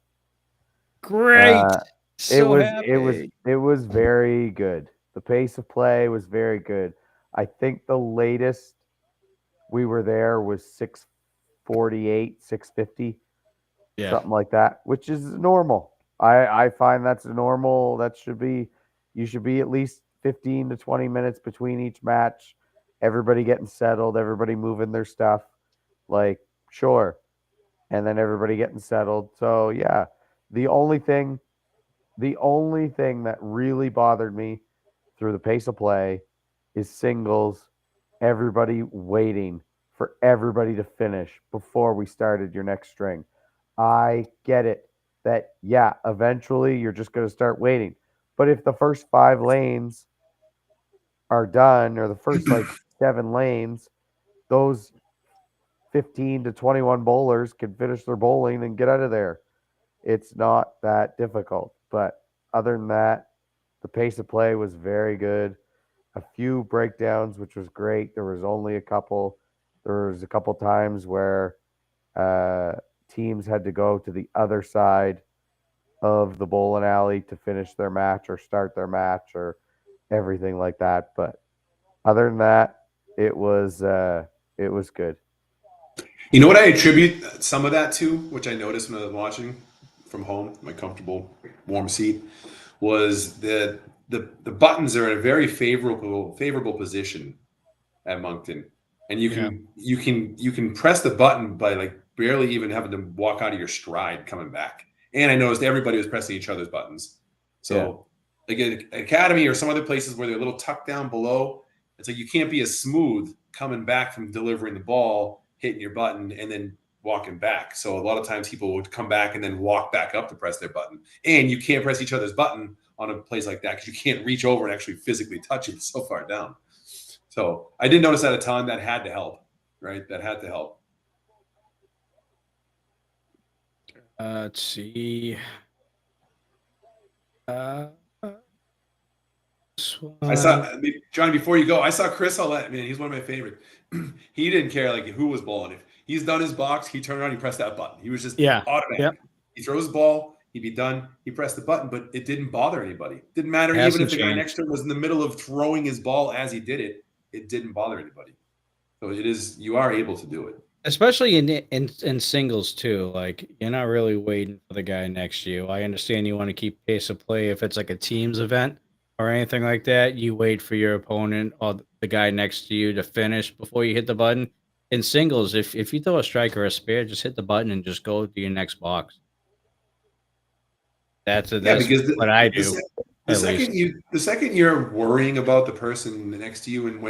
Great. It So was happy. it was very good. The pace of play was very good. I think the latest we were there was 648, 650, Yeah. something like that, which is normal. I find that's normal. You should be at least 15 to 20 minutes between each match. Everybody getting settled, everybody moving their stuff. Like, sure. And then everybody getting settled. So yeah. The only thing that really bothered me through the pace of play is singles, everybody waiting for everybody to finish before we started your next string. I get it that, yeah, eventually you're just going to start waiting. But if the first 5 lanes are done, or the first like 7 lanes, those 15 to 21 bowlers can finish their bowling and get out of there. It's not that difficult. But other than that, the pace of play was very good. A few breakdowns, which was great. There was a couple times where teams had to go to the other side of the bowling alley to finish their match or start their match or everything like that. But other than that, it was good. You know what I attribute some of that to, which I noticed when I was watching from home, my comfortable warm seat, was the buttons are in a very favorable position at Moncton, and you can press the button by like barely even having to walk out of your stride coming back. And I noticed everybody was pressing each other's buttons. So like at Academy or some other places where they're a little tucked down below, it's like you can't be as smooth coming back from delivering the ball, hitting your button, and then walking back. So a lot of times people would come back and then walk back up to press their button. And you can't press each other's button on a place like that because you can't reach over and actually physically touch it so far down. So I did notice that a ton. That had to help, right? That had to help. Let's see. This I saw one. Johnny. Before you go, I saw Chris Olet. Man, he's one of my favorite. He didn't care like who was bowling. If he's done his box, he turned around, he pressed that button. He was just Yeah. automatic. Yep. He throws the ball, he'd be done. He pressed the button, but it didn't bother anybody. Didn't matter even Hasn't if the guy changed. next to him was in the middle of throwing his ball as he did it. It didn't bother anybody. So it is. You are able to do it. Especially in singles too. Like you're not really waiting for the guy next to you. I understand you want to keep pace of play if it's like a teams event or anything like that. You wait for your opponent or the guy next to you to finish before you hit the button. In singles, if you throw a strike or a spare, just hit the button and just go to your next box. That's Because what I do. the At least. second you're worrying about the person next to you and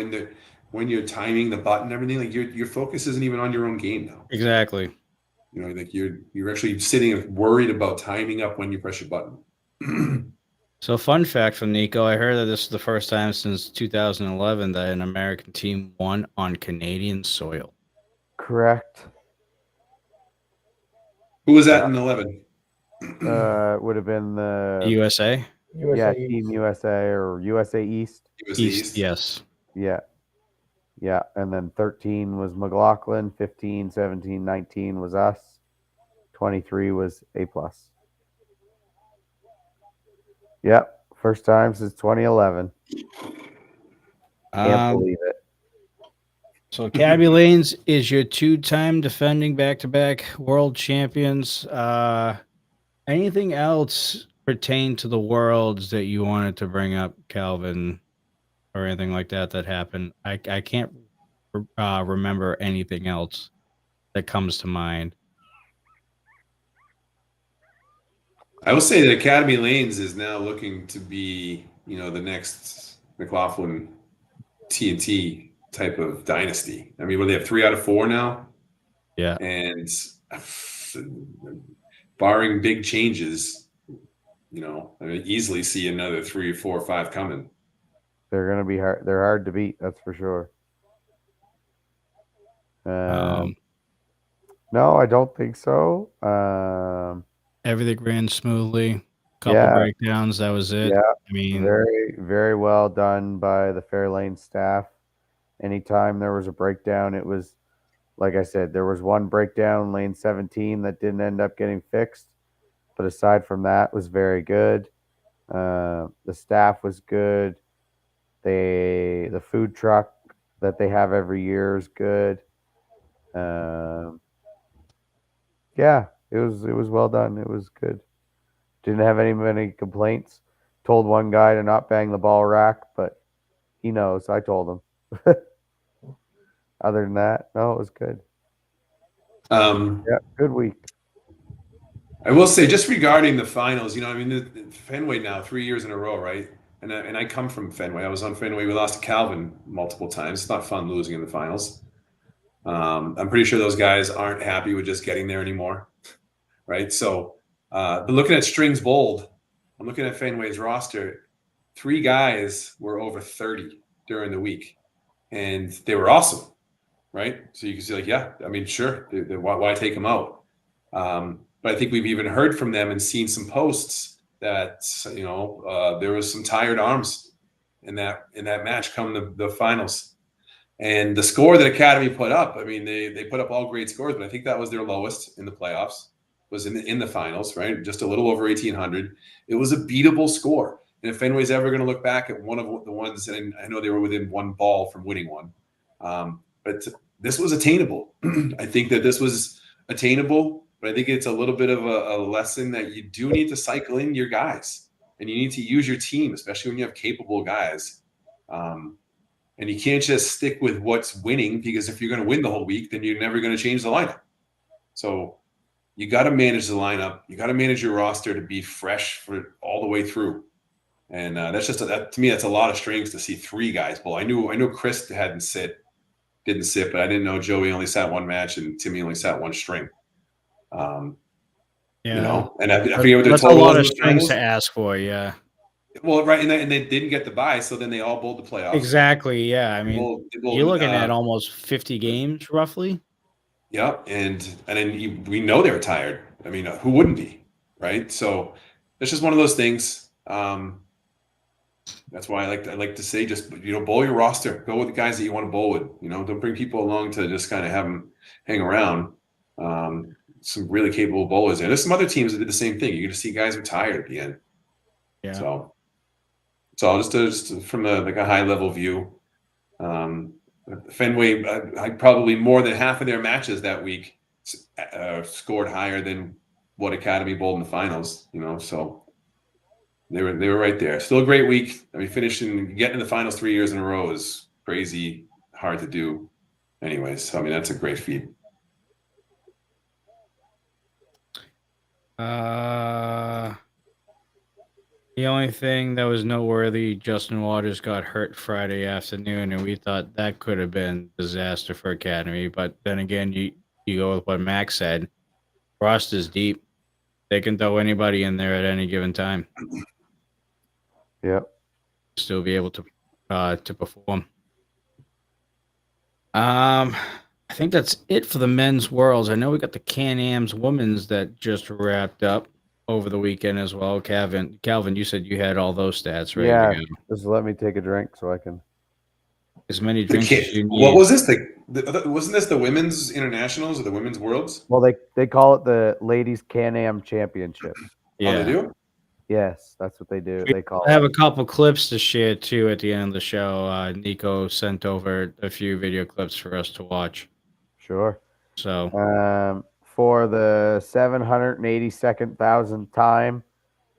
when you're timing the button and everything, like your focus isn't even on your own game now. Exactly. You know, like you're actually sitting worried about timing up when you press your button. So, fun fact from Nico, I heard that this is the first time since 2011 that an American team won on Canadian soil. Correct. Who was that in 11? It would have been the USA? yeah, USA Team East. USA or USA East. USA East. Yes. Yeah. Yeah. And then 13 was McLaughlin, 15, 17, 19 was us. 23 was A+. Yep. First time since 2011. Can't believe it. So Cabby Lanes is your two-time defending back-to-back world champions. Anything else pertain to the worlds that you wanted to bring up, Calvin, or anything like that happened? I can't remember anything else that comes to mind. I will say that Academy Lanes is now looking to be, the next McLaughlin TNT type of dynasty. I mean, they have 3 out of 4 now. Yeah. And barring big changes, I easily see another 3, 4, 5 coming. They're gonna be hard. They're hard to beat. That's for sure. No, I don't think so. Everything ran smoothly. Couple breakdowns. That was it. Yeah. I mean, very, very well done by the Fairlane staff. Anytime there was a breakdown, it was, like I said, there was one breakdown, lane 17, that didn't end up getting fixed. But aside from that, it was very good. The staff was good. The food truck that they have every year is good. Yeah, it was well done. It was good. Didn't have many complaints. Told one guy to not bang the ball rack, but he knows. I told him. Other than that, no, it was good. Yeah, good week. I will say, just regarding the finals, the Fenway now 3 years in a row, right? And I come from Fenway. I was on Fenway. We lost to Calvin multiple times. It's not fun losing in the finals. I'm pretty sure those guys aren't happy with just getting there anymore, right? So, but looking at strings bowled, I'm looking at Fenway's roster. 3 guys were over 30 during the week, and they were awesome, right? So you can see, like, yeah, I mean, sure, why take them out? But I think we've even heard from them and seen some posts that there was some tired arms in that match come the finals. And the score that Academy put up, I mean, they put up all great scores, but I think that was their lowest in the playoffs, was in the finals, right? Just a little over 1,800. It was a beatable score. And if Fenway's ever going to look back at one of the ones, and I know they were within one ball from winning one, but this was attainable. I think that this was attainable, but I think it's a little bit of a lesson that you do need to cycle in your guys, and you need to use your team, especially when you have capable guys. And you can't just stick with what's winning, because if you're going to win the whole week, then you're never going to change the lineup. So you got to manage the lineup. You got to manage your roster to be fresh for all the way through. And that's just to me, that's a lot of strings to see 3 guys bowl. I knew Chris didn't sit, but I didn't know Joey only sat one match and Timmy only sat one string. And I forget what their that's total a lot was of in the strings finals. to ask for. Yeah. Well, right, and they didn't get the bye, so then they all bowled the playoffs. Exactly. Yeah. I mean, They bowled, you're looking at almost 50 games, roughly. Yeah, and then we know they're tired. I mean, who wouldn't be, right? So it's just one of those things. That's why I like to say, just bowl your roster. Go with the guys that you want to bowl with. Don't bring people along to just kind of have them hang around. Some really capable bowlers there. There's some other teams that did the same thing. You're going to see guys are tired at the end. Yeah. So it's all just from a high level view. Fenway, probably more than half of their matches that week scored higher than what Academy bowled in the finals. So they were right there. Still a great week. I mean, getting in the finals 3 years in a row is crazy hard to do. Anyways, I mean, that's a great feat. The only thing that was noteworthy, Justin Waters got hurt Friday afternoon, and we thought that could have been disaster for Academy. But then again, you go with what Max said. Roster's deep. They can throw anybody in there at any given time. Yep. Still be able to perform. I think that's it for the men's worlds. I know we got the Can-Am's women's that just wrapped up over the weekend as well. Calvin, you said you had all those stats ready Yeah. to go. Just let me take a drink so I can. As many drinks as you need. What was this? Wasn't this the women's internationals or the women's worlds? Well, they call it the Ladies Can-Am Championships. Yeah. Oh, they do? Yes, that's what they do. They call I have it. a couple clips to share too at the end of the show. Nico sent over a few video clips for us to watch. Sure. So For the 782nd thousandth time,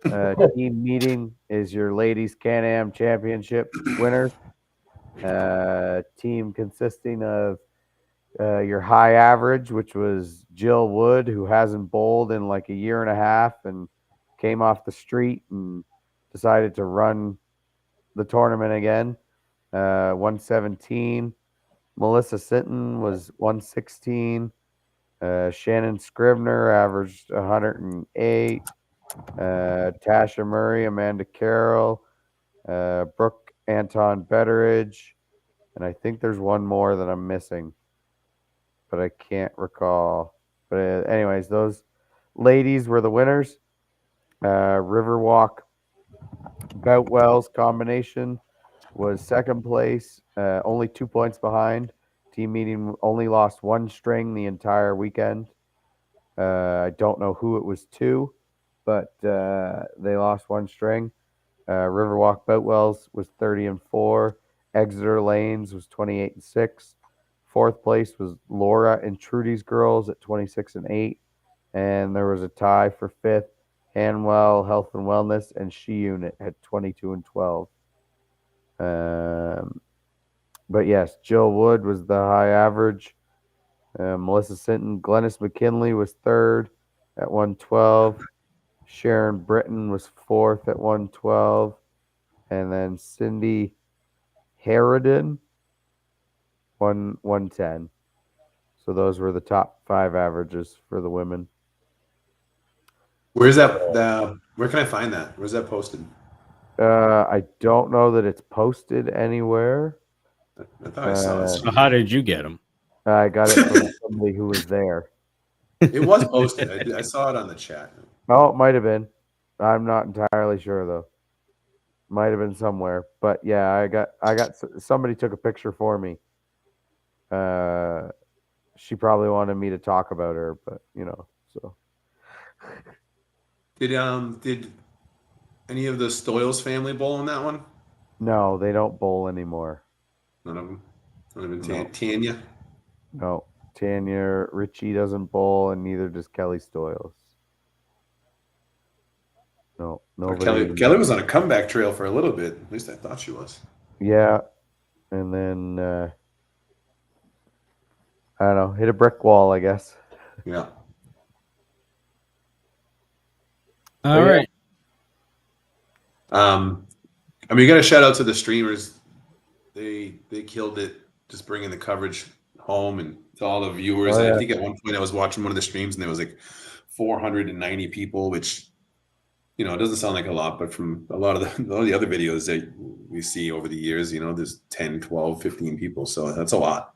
team meeting is your Ladies Can-Am Championship winner. Team consisting of your high average, which was Jill Wood, who hasn't bowled in like a year and a half and came off the street and decided to run the tournament again. 117. Melissa Sinton was 116. Shannon Scribner averaged 108. Tasha Murray, Amanda Carroll, Brooke Anton Betteridge, and I think there's one more that I'm missing, but I can't recall. But anyways, those ladies were the winners. Riverwalk Boutwells combination was second place, only 2 points behind. Team meeting only lost one string the entire weekend. I don't know who it was to, but they lost one string. Riverwalk Boutwells was 30-4. Exeter Lanes was 28-6. Fourth place was Laura and Trudy's girls at 26-8. And there was a tie for fifth. Hanwell Health and Wellness and She Unit at 22-12. But yes, Jill Wood was the high average. Melissa Sinton, Glennis McKinley was third at 112. Sharon Britton was fourth at 112. And then Cindy Harridan, 110. So those were the top 5 averages for the women. Where's that? Where can I find that? Where's that posted? I don't know that it's posted anywhere. I thought I saw it. So how did you get them? I got it from somebody who was there. It was posted. I saw it on the chat. Oh, it might have been. I'm not entirely sure though. Might have been somewhere, but yeah, I got somebody took a picture for me. She probably wanted me to talk about her, but so. Did any of the Stoyles family bowl in that one? No, they don't bowl anymore. None of them. Not even Tanya. No, Tanya Ritchie doesn't bowl, and neither does Kelly Stoyles. No, nobody. Kelly was on a comeback trail for a little bit. At least I thought she was. Yeah, and then I don't know, hit a brick wall, I guess. Yeah. All right. I mean, you got to shout out to the streamers. They killed it, just bringing the coverage home and to all the viewers. Oh, yeah. I think at one point I was watching one of the streams and there was like 490 people, which it doesn't sound like a lot, but from a lot of the other videos that we see over the years, there's 10, 12, 15 people, so that's a lot.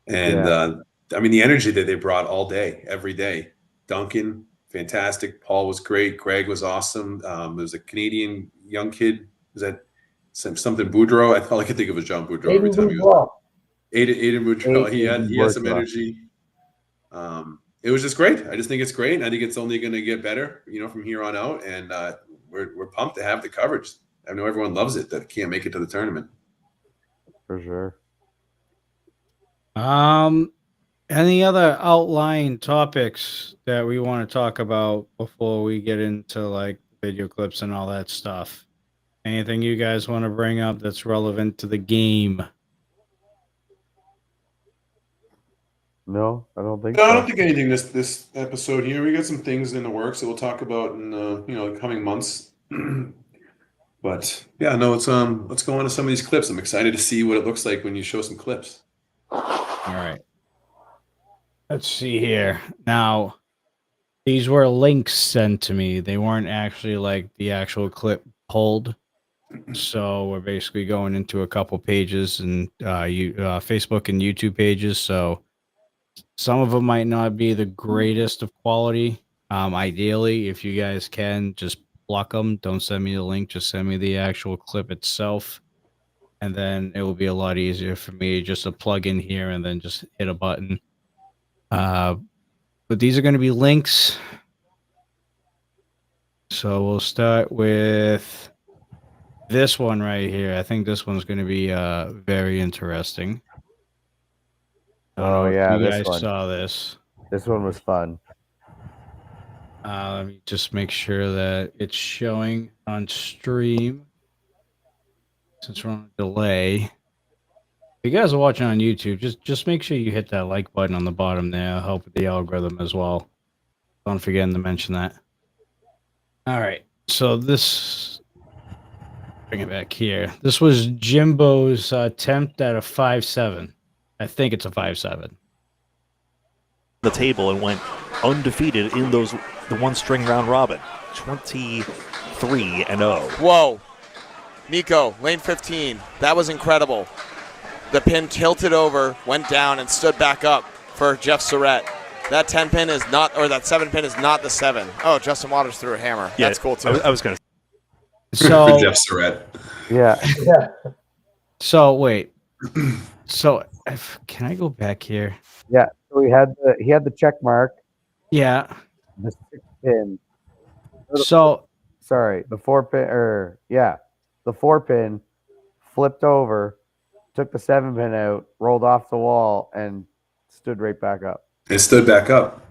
And I mean, the energy that they brought all day, every day. Duncan, fantastic. Paul was great. Greg was awesome. There was a Canadian young kid. Was that something Boudreau? All I could think of was John Boudreau every time he was. Aiden Boudreau. He had some energy. It was just great. I just think it's great. I think it's only going to get better, from here on out. And we're pumped to have the coverage. I know everyone loves it that can't make it to the tournament. For sure. Any other outlying topics that we want to talk about before we get into like video clips and all that stuff? Anything you guys want to bring up that's relevant to the game? No, I don't think No, so. I don't think anything this episode here. We got some things in the works that we'll talk about in the coming months. But yeah, no, let's go on to some of these clips. I'm excited to see what it looks like when you show some clips. All right. Let's see here. Now, these were links sent to me. They weren't actually like the actual clip pulled. So we're basically going into a couple pages and Facebook and YouTube pages. So some of them might not be the greatest of quality. Ideally, if you guys can, just block them. Don't send me the link. Just send me the actual clip itself. And then it will be a lot easier for me just to plug in here and then just hit a button. But these are going to be links. So we'll start with this one right here. I think this one's going to be very interesting. Oh yeah, you this guys one. saw this. This one was fun. Let me just make sure that it's showing on stream. Since we're on a delay. If you guys are watching on YouTube, just make sure you hit that like button on the bottom there. It'll help with the algorithm as well. Don't forget to mention that. All right. So this, bring it back here. This was Jimbo's attempt at a 5-7. I think it's a 5-7. The table and went undefeated in the one string round robin. 23-0. Whoa. Nico, lane 15. That was incredible. The pin tilted over, went down, and stood back up for Jeff Surratt. That 10 pin is not, or that 7 pin is not the 7. Oh, Justin Waters threw a hammer. Yeah, that's cool too. I was going to. So Jeff Surratt. Yeah. Yeah. So wait. So can I go back here? Yeah. So he had the check mark, Yeah. the 6 pin. So Sorry, the 4 pin, the 4 pin flipped over, took the 7 pin out, rolled off the wall, and stood right back up. It stood back up.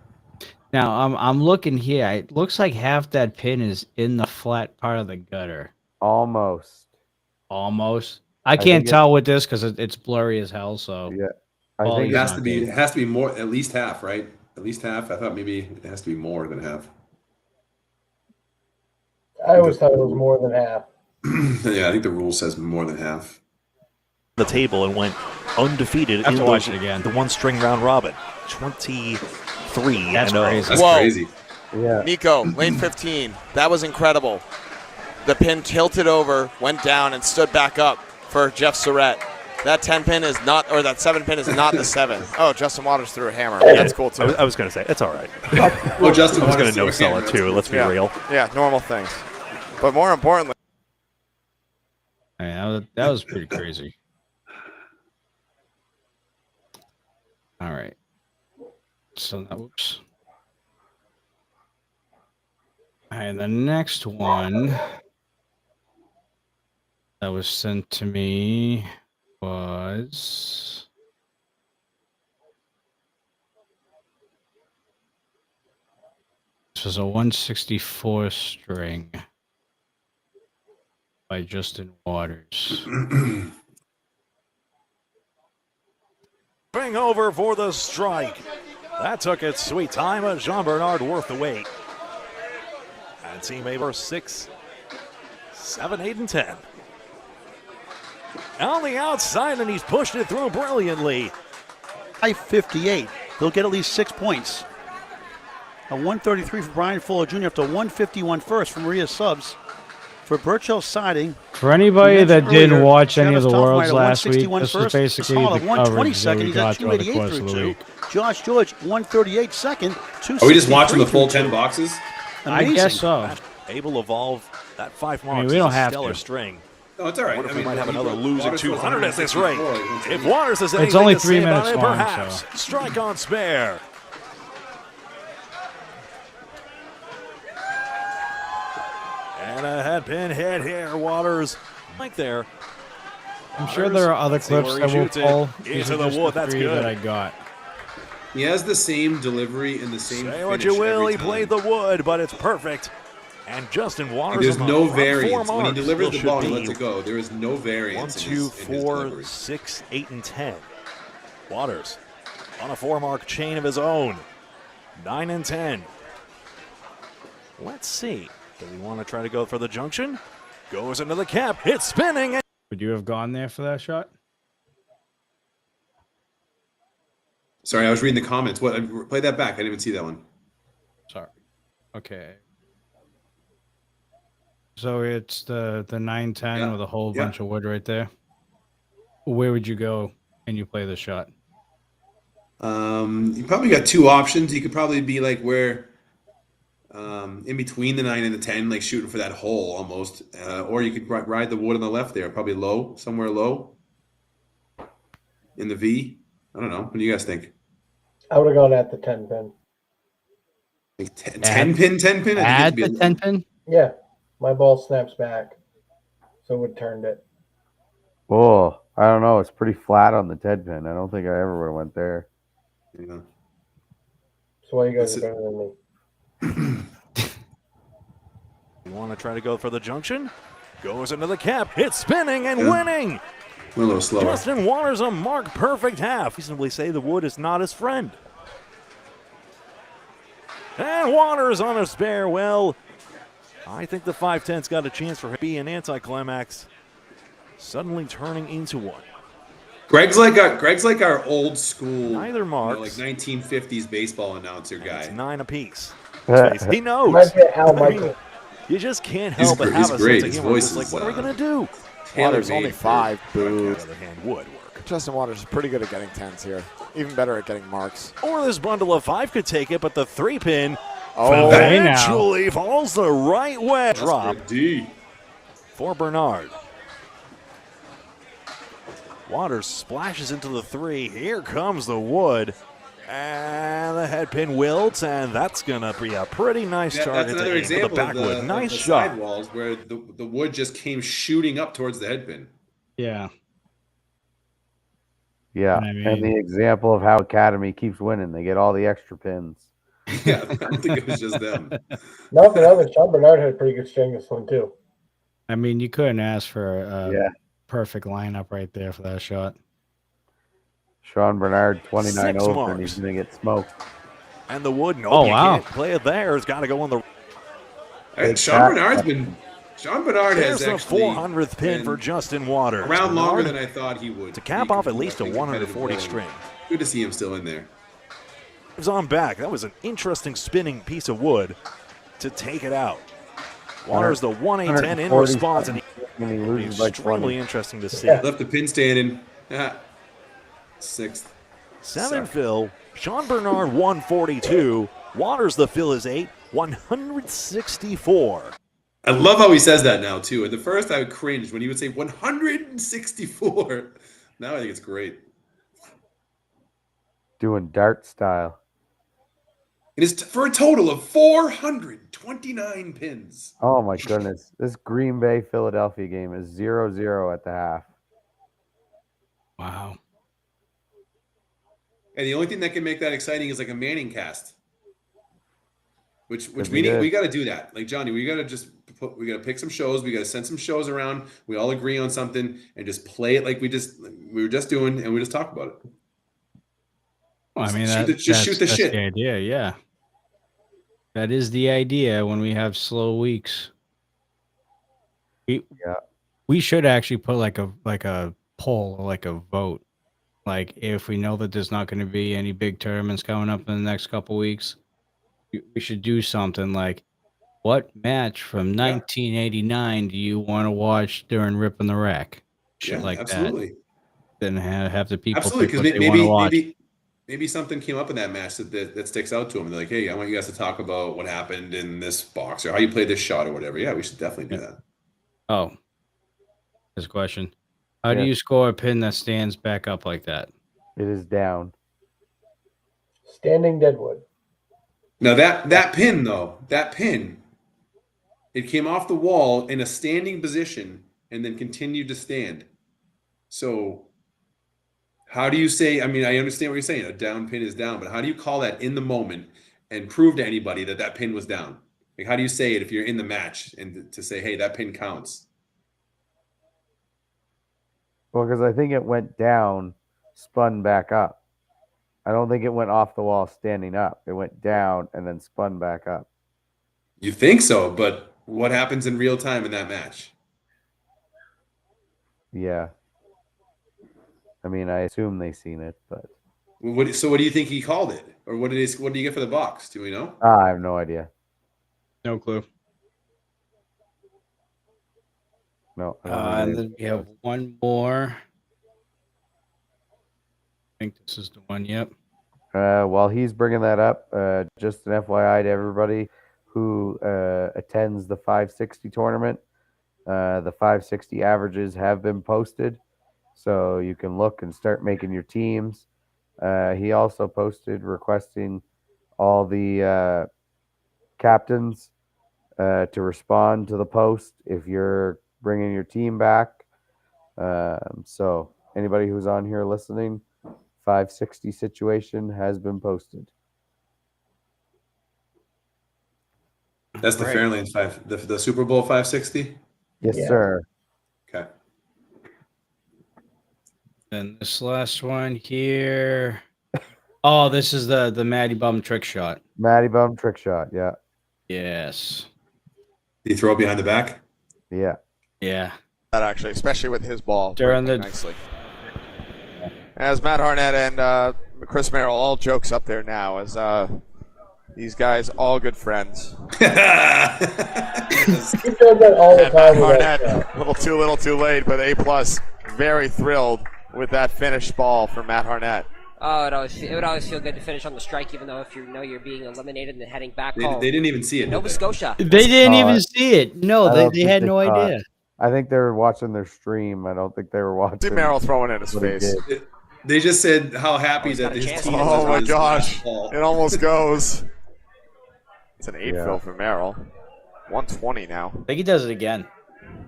now I'm looking here. It looks like half that pin is in the flat part of the gutter. Almost. Almost. I think can't it- tell with this because it's blurry as hell. So Yeah. I Well, think It has not to be. good. It has to be more. At least half, right? At least half. I thought maybe it has to be more than half. I always thought it was more than half. Yeah, I think the rule says more than half. The table and went undefeated Have in to watch it again. the one string round robin. 23-0. That's crazy. That's Whoa. crazy. Yeah. Nico, lane 15. That was incredible. The pin tilted over, went down, and stood back up for Jeff Surratt. That 10 pin is not, or that 7 pin is not the 7. Oh, Justin Waters threw a hammer. That's cool too. I was going to say, it's all right. Oh, Justin I was going Waters to no threw a sell hammer. it too, let's be Yeah. real. Yeah, normal things. But more importantly, yeah, that was pretty crazy. All right. So that whoops. All right, the next one that was sent to me was this was a 164 string by Justin Waters. Bring over for the strike. That took its sweet time, but Jean-Bernard worth the wait. And team A 6, 7, 8, and 10. On the outside, and he's pushed it through brilliantly. 558. They'll get at least 6 points. A 133 for Brian Fuller Jr. up to 151 first from Maria Subs. For Birchell Siding. For anybody that didn't watch any of the Travis Worlds Toffmeyer, last week, 161 this was first. basically Gasol the at 120 coverage that second. we He's got at throughout the 288 course of the through 2. week. Josh George, 138 second. Are we just watching the 263 full through 10 two. boxes? Amazing. I guess so. Able to evolve that 5 marks. I mean, we don't is a have stellar to. string. No, it's all right. I wonder if we mean, might have he another broke losing Waters 200 at this 164, rate. like, once a If week. Waters has anything only to 3 say about minutes it, long, perhaps so. strike on spare. And a head pin hit here, Waters. Like there. I'm sure there are other Let's see clips where that he will shoots it. pull. These Into are the just wood, the that's 3 good. that I got. He has the same delivery and the same Say finish what you will, every he time. played the wood, but it's perfect. And Justin Waters There's on the no front 4 variance. When he marks delivers the still ball and should lets be it go, there is no 1, variance 2, in his 4, delivery. 6, 8, and 10. Waters on a 4-mark chain of his own. 9 and 10. Let's see. Do we want to try to go for the junction? Goes into the cap. It's spinning. And Would you have gone there for that shot? Sorry, I was reading the comments. What? Play that back. I didn't even see that one. Sorry. Okay. So it's the 910 Yeah. with a whole Yeah. bunch of wood right there. Where would you go and you play the shot? You probably got 2 options. You could probably be like where, in between the 9 and the 10, like shooting for that hole almost, or you could ride the wood on the left there, probably low, somewhere low, in the V. I don't know. What do you guys think? I would have gone at the 10 pin. Like 10 pin. I think Add it'd be the 10 pin? Yeah, my ball snaps back, so it would turned it. Oh, I don't know. It's pretty flat on the 10 pin. I don't think I ever would have went there. Yeah. That's why you guys That's are better than me. you want to try to go for the junction? Goes into the cap. It's spinning and winning. We're a little slower. Justin Waters a mark perfect half. Reasonably say the wood is not his friend. And Waters on a spare. Well, I think the 5-10's got a chance for be an anticlimax. Suddenly turning into one. Greg's like our old school, Neither marks. like 1950s baseball announcer And guy. it's 9 apiece. He knows. Might be Al I mean, Michael. you just can't He's help but gr- have he's a great. sense His of humor. voice It's like, is, what are we going to do? Waters Tailor-made only for 5. Boo. On the other hand, would work. Justin Waters is pretty good at getting 10s here. Even better at getting marks. Or this bundle of 5 could take it, but the 3-pin Oh, Hey, now. eventually falls the right way. Drop That's D. for Bernard. Waters splashes into the 3. Here comes the wood. And the head pin wilts, and that's going to be a pretty nice That's target to another aim with the example of backwood. the, Nice of the shot. sidewalls where the wood just came shooting up towards the head pin. Yeah. Yeah. I And mean- the example of how Academy keeps winning. They get all the extra pins. Yeah, I don't think it was just them. Not for nothing, Sean Bernard had a pretty good string this one too. I mean, you couldn't ask for a Yeah. perfect lineup right there for that shot. Sean Bernard, 29 6 over, and marks. he's going to get smoked. And the wood, no, Oh, you wow. can't play it there. It's got to go on the. And Sean Bernard There's has the actually 400th pin been for Justin Waters. around longer Bernard than I thought he would. to cap off at least a 140 string. Good to see him still in there. It was on back. That was an interesting spinning piece of wood to take it out. Waters the 1-8-10 in 140 response, and And he it'll be loses by 20. extremely interesting to see. Left the pin standing. 6th. 7 Suck. fill. Sean Bernard 142. Waters the fill is 8. 164. I love how he says that now too. At the first, I would cringe when he would say 164. Now I think it's great. Doing dart style. It is for a total of 429 pins. Oh, my goodness. This Green Bay Philadelphia game is 0-0 at the half. Wow. And the only thing that can make that exciting is like a Manning cast. Which Could we be need. good. We got to do that. Like Johnny, we got to pick some shows. We got to send some shows around. We all agree on something and just play it like we were just doing, and we just talk about it. Well, I mean, Just shoot the that's shit. the idea, yeah. That is the idea when we have slow weeks. We should actually put like a poll or like a vote. Like if we know that there's not going to be any big tournaments coming up in the next couple weeks, we should do something like, what match from 1989 do you want to watch during Ripping the Rack? Shit like absolutely. that. Then have the people Absolutely, pick because what they want to watch. maybe maybe something came up in that match that sticks out to him. They're like, hey, I want you guys to talk about what happened in this box or how you played this shot or whatever. Yeah, we should definitely do that. Oh, this question. How do Yes. you score a pin that stands back up like that? It is down. Standing deadwood. Now that pin though, it came off the wall in a standing position and then continued to stand. So how do you say, I mean, I understand what you're saying. A down pin is down, but how do you call that in the moment and prove to anybody that pin was down? Like, how do you say it if you're in the match and to say, hey, that pin counts? Well, because I think it went down, spun back up. I don't think it went off the wall standing up. It went down and then spun back up. You think so, but what happens in real time in that match? Yeah. I mean, I assume they seen it, but So what do you think he called it? Or what do you get for the box? Do we know? I have no idea. No clue. No. I don't know And either. then we have one more. I think this is the one. Yep. While he's bringing that up, just an FYI to everybody who attends the 560 tournament, the 560 averages have been posted, so you can look and start making your teams. He also posted requesting all the captains to respond to the post if you're bringing your team back. So anybody who's on here listening, 560 situation has been posted. That's the Fairlanes 5, the Super Bowl 560. Yes, Yeah. sir. Okay. And this last one here. Oh, this is the Matty Bum trick shot. Matty Bum trick shot. Yeah. Yes. Did he throw it behind the back? Yeah. Yeah. That actually, especially with his ball. During working the- nicely. As Matt Harnett and Chris Merrill, all jokes up there now, as these guys all good friends. He does that all the And time. Matt with that Harnett, shot. a little too late, but A+, very thrilled with that finished ball for Matt Harnett. Oh, it would always feel good to finish on the strike, even though if you know you're being eliminated and heading back They home. didn't even see it. Nova did they? Scotia. They didn't Oh, even see it. No, I they don't think had they no saw it. idea. I think they were watching their stream. I don't think they were watching. See Merrill throwing it in his what he face. did. They just said how happy he's that got a his chance. team Oh was my on his gosh. last ball. It almost goes. It's an 8 Yeah. fill for Merrill. 120 now. I think he does it again.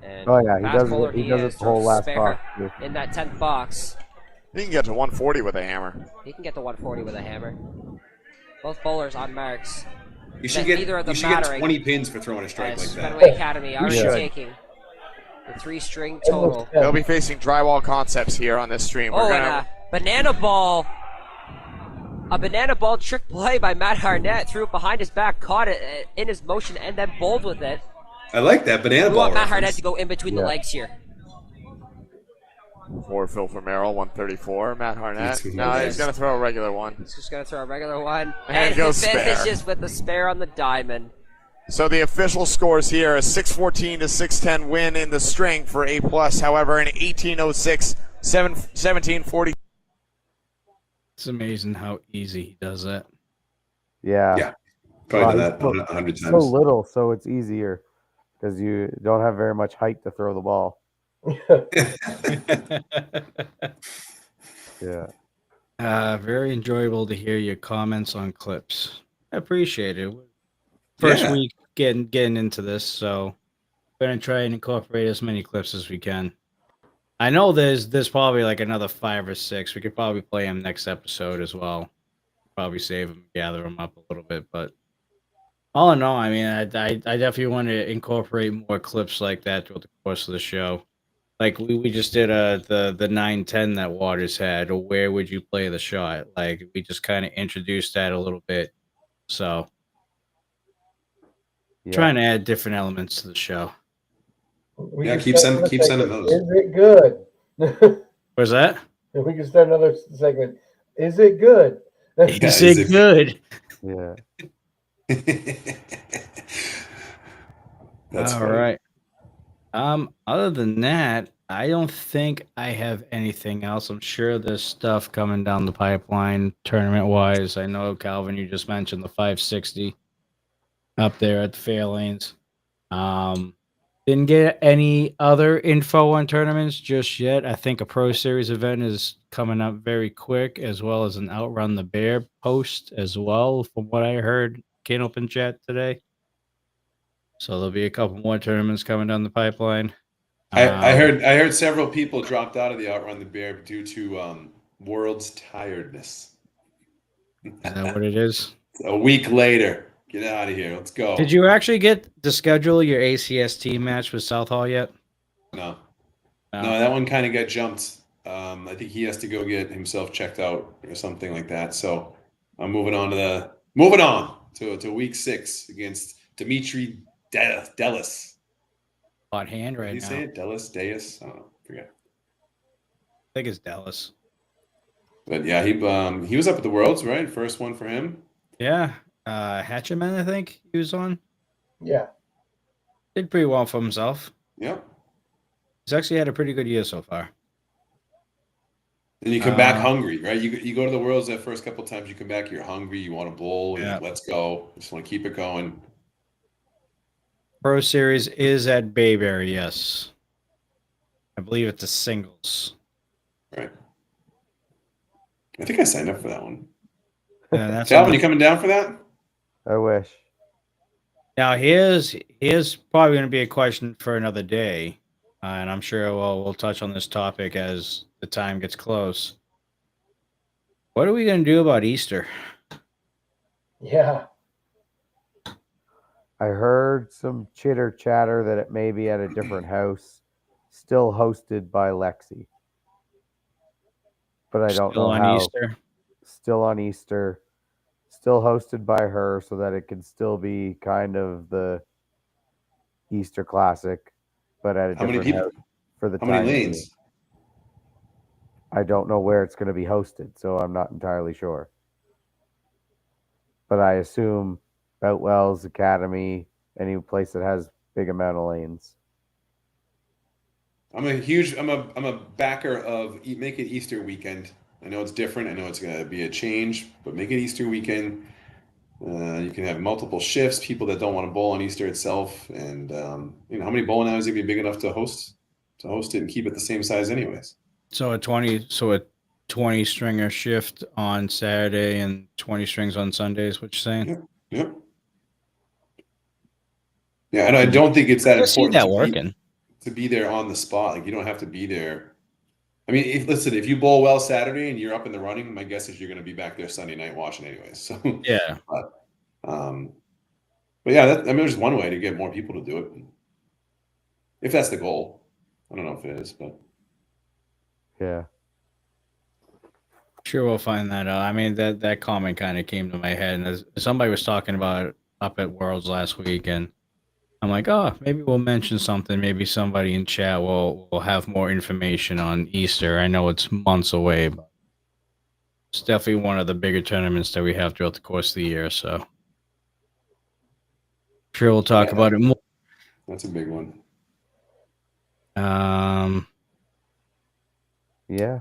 And Oh yeah, he fast does bowler it. He does it is, the whole so last spare box. Too. in that 10th box. He can get to 140 with a hammer. He can get to 140 with a hammer. Both bowlers on marks. You should That get neither of them you should get mattering. 20 pins for throwing a strike like that. Fenway Academy already should. taking the 3-string total. They'll be facing drywall concepts here on this stream. We're Oh, gonna, and a banana ball. A banana ball trick play by Matt Harnett. Threw it behind his back, caught it in his motion, and then bowled with it. I like that banana We ball. want Matt reference. Harnett to go in between the Yeah. legs here. 4 fill for Merrill, 134. Matt Harnett. That's what he No, does. he's going to throw a regular one. He's just going to throw a regular one. And goes he spare. finishes with the spare on the diamond. So the official scores here a 614 to 610 win in the string for A+. However, an 1806, 1740. It's amazing how easy he does that. Yeah. Yeah. Probably Well, done that 100 So times. little, so it's easier because you don't have very much height to throw the ball. Yeah. Very enjoyable to hear your comments on clips. I appreciate it. First Yeah. week getting into this, so we're gonna try and incorporate as many clips as we can. I know there's probably like another 5 or 6. We could probably play them next episode as well. Probably save them, gather them up a little bit, but all in all, I mean, I definitely want to incorporate more clips like that throughout the course of the show. Like we just did the 9-10 that Waters had, or where would you play the shot? Like we just kind of introduced that a little bit. So Yeah. trying to add different elements to the show. We Yeah, can keep start sending- another keep sending segment. those. Is it good? Where's that? We can start another segment. Is it good? Is is it it- good? Yeah. That's All funny. right. Other than that, I don't think I have anything else. I'm sure there's stuff coming down the pipeline tournament wise. I know, Calvin, you just mentioned the 560 up there at the Fairlanes. Didn't get any other info on tournaments just yet. I think a Pro Series event is coming up very quick, as well as an Outrun the Bear post as well, from what I heard Candlepin chat today. So there'll be a couple more tournaments coming down the pipeline. I heard several people dropped out of the Outrun the Bear due to world's tiredness. Is that what it is? A week later, get out of here. Let's go. Did you actually get to schedule your ACST match with Southall yet? No, that one kind of got jumped. I think he has to go get himself checked out or something like that. So I'm moving on to week 6 against Dimitri Delis. Hot hand right now. Did you say it? Deis? I don't know. Forget. I think it's Dallas. But yeah, he was up at the Worlds, right? First one for him. Yeah. Hatcheman, I think he was on. Yeah. Did pretty well for himself. Yep. He's actually had a pretty good year so far. And you come back hungry, right? You go to the Worlds that first couple times, you come back, you're hungry, you want to bowl, you're like, let's go. Just want to keep it going. Pro Series is at Bayberry, yes. I believe it's a singles. Right. I think I signed up for that one. Yeah, that's Calvin, you coming down for that? I wish. Now, here's probably going to be a question for another day, and I'm sure we'll touch on this topic as the time gets close. What are we going to do about Easter? Yeah. I heard some chitter chatter that it may be at a different house, still hosted by Lexi. But I don't know how. Easter? Still on Easter. Still hosted by her so that it can still be kind of the Easter Classic, but at a different house for the time. How many lanes? I don't know where it's going to be hosted, so I'm not entirely sure. But I assume Boutwell's Academy, any place that has big amount of lanes. I'm a backer of make it Easter weekend. I know it's different. I know it's going to be a change, but make it Easter weekend. You can have multiple shifts, people that don't want to bowl on Easter itself. And how many bowling alleys would be big enough to host it and keep it the same size anyways? So a 20 stringer shift on Saturday and 20 strings on Sundays, what you're saying? Yep. Yeah, and I don't think it's that important to be there on the spot. Like, you don't have to be there. I mean, if you bowl well Saturday and you're up in the running, my guess is you're going to be back there Sunday night watching anyways. So yeah. But yeah, there's one way to get more people to do it, if that's the goal. I don't know if it is, but yeah. Sure, we'll find that out. I mean, that comment kind of came to my head, and somebody was talking about it up at Worlds last week, and I'm like, oh, maybe we'll mention something. Maybe somebody in chat will have more information on Easter. I know it's months away, but it's definitely one of the bigger tournaments that we have throughout the course of the year. So, sure, we'll talk about it more. That's a big one. Yeah.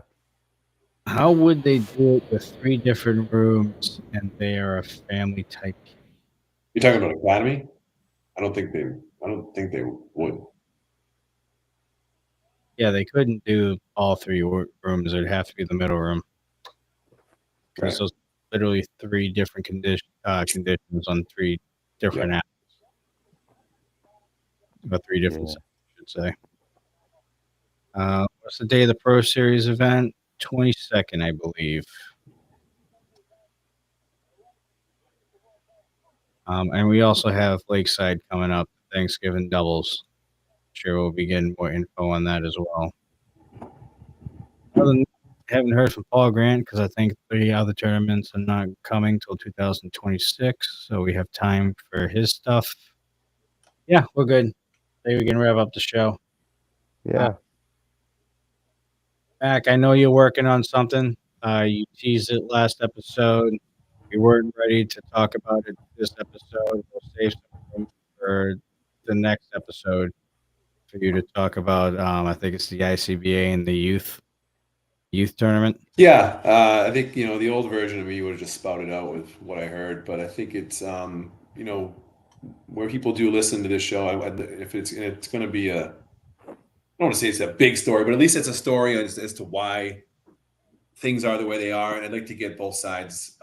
How would they do it with 3 different rooms and they are a family type? You're talking about Academy? I don't think they would. Yeah, they couldn't do all 3 rooms. It'd have to be the middle room. Because those literally 3 different conditions on 3 different apps. About 3 different sets, I should say. What's the day of the Pro Series event? 22nd, I believe. And we also have Lakeside coming up, Thanksgiving doubles. Sure, we'll be getting more info on that as well. Other than that, I haven't heard from Paul Grant because I think 3 other tournaments are not coming till 2026, so we have time for his stuff. Yeah, we're good. Maybe we can rev up the show. Yeah. Mac, I know you're working on something. You teased it last episode. We weren't ready to talk about it this episode. We'll save some room for the next episode. for you to talk about. I think it's the ICBA and the youth tournament. Yeah, I think the old version of me would have just spouted out with what I heard, but I think it's where people do listen to this show. If it's going to be I don't want to say it's a big story, but at least it's a story as to why things are the way they are, and I'd like to get both sides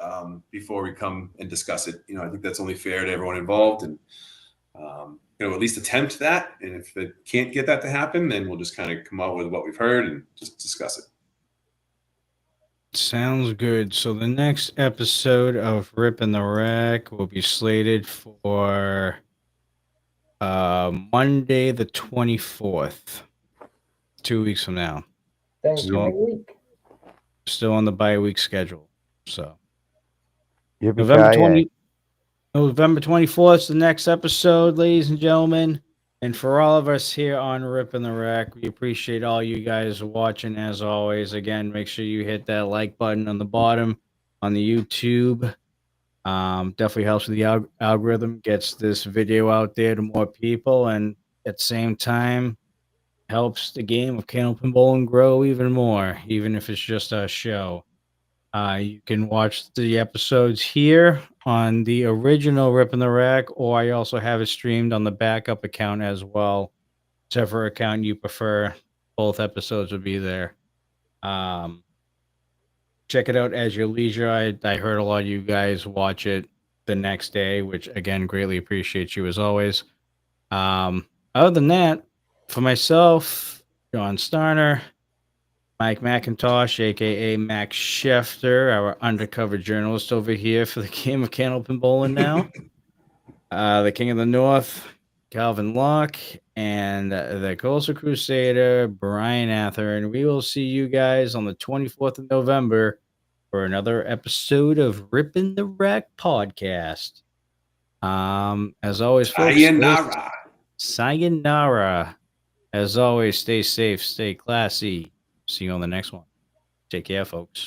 before we come and discuss it. I think that's only fair to everyone involved, and at least attempt that. And if it can't get that to happen, then we'll just kind of come out with what we've heard and just discuss it. Sounds good. So the next episode of Ripping the Rack will be slated for Monday the 24th, 2 weeks from now. Thanksgiving week. Still on the bye-week schedule. So Yippee-ki-yay. November 24th is the next episode, ladies and gentlemen. And for all of us here on Ripping the Rack, we appreciate all you guys watching as always. Again, make sure you hit that like button on the bottom on the YouTube. Definitely helps with the algorithm, gets this video out there to more people, and at the same time helps the game of candlepin bowling grow even more, even if it's just a show. You can watch the episodes here on the original Ripping the Rack, or I also have it streamed on the backup account as well. Whichever account you prefer, both episodes will be there. Check it out as your leisure. I heard a lot of you guys watch it the next day, which again, greatly appreciate you as always. Other than that, for myself, John Starner, Mike McIntosh, aka Max Schefter, our undercover journalist over here for the game of candlepin bowling now. The King of the North, Calvin Locke, and the Coastal Crusader, Brian Athern. We will see you guys on the 24th of November for another episode of Ripping the Rack podcast. As always, folks, sayonara. As always, stay safe, stay classy. See you on the next one. Take care, folks.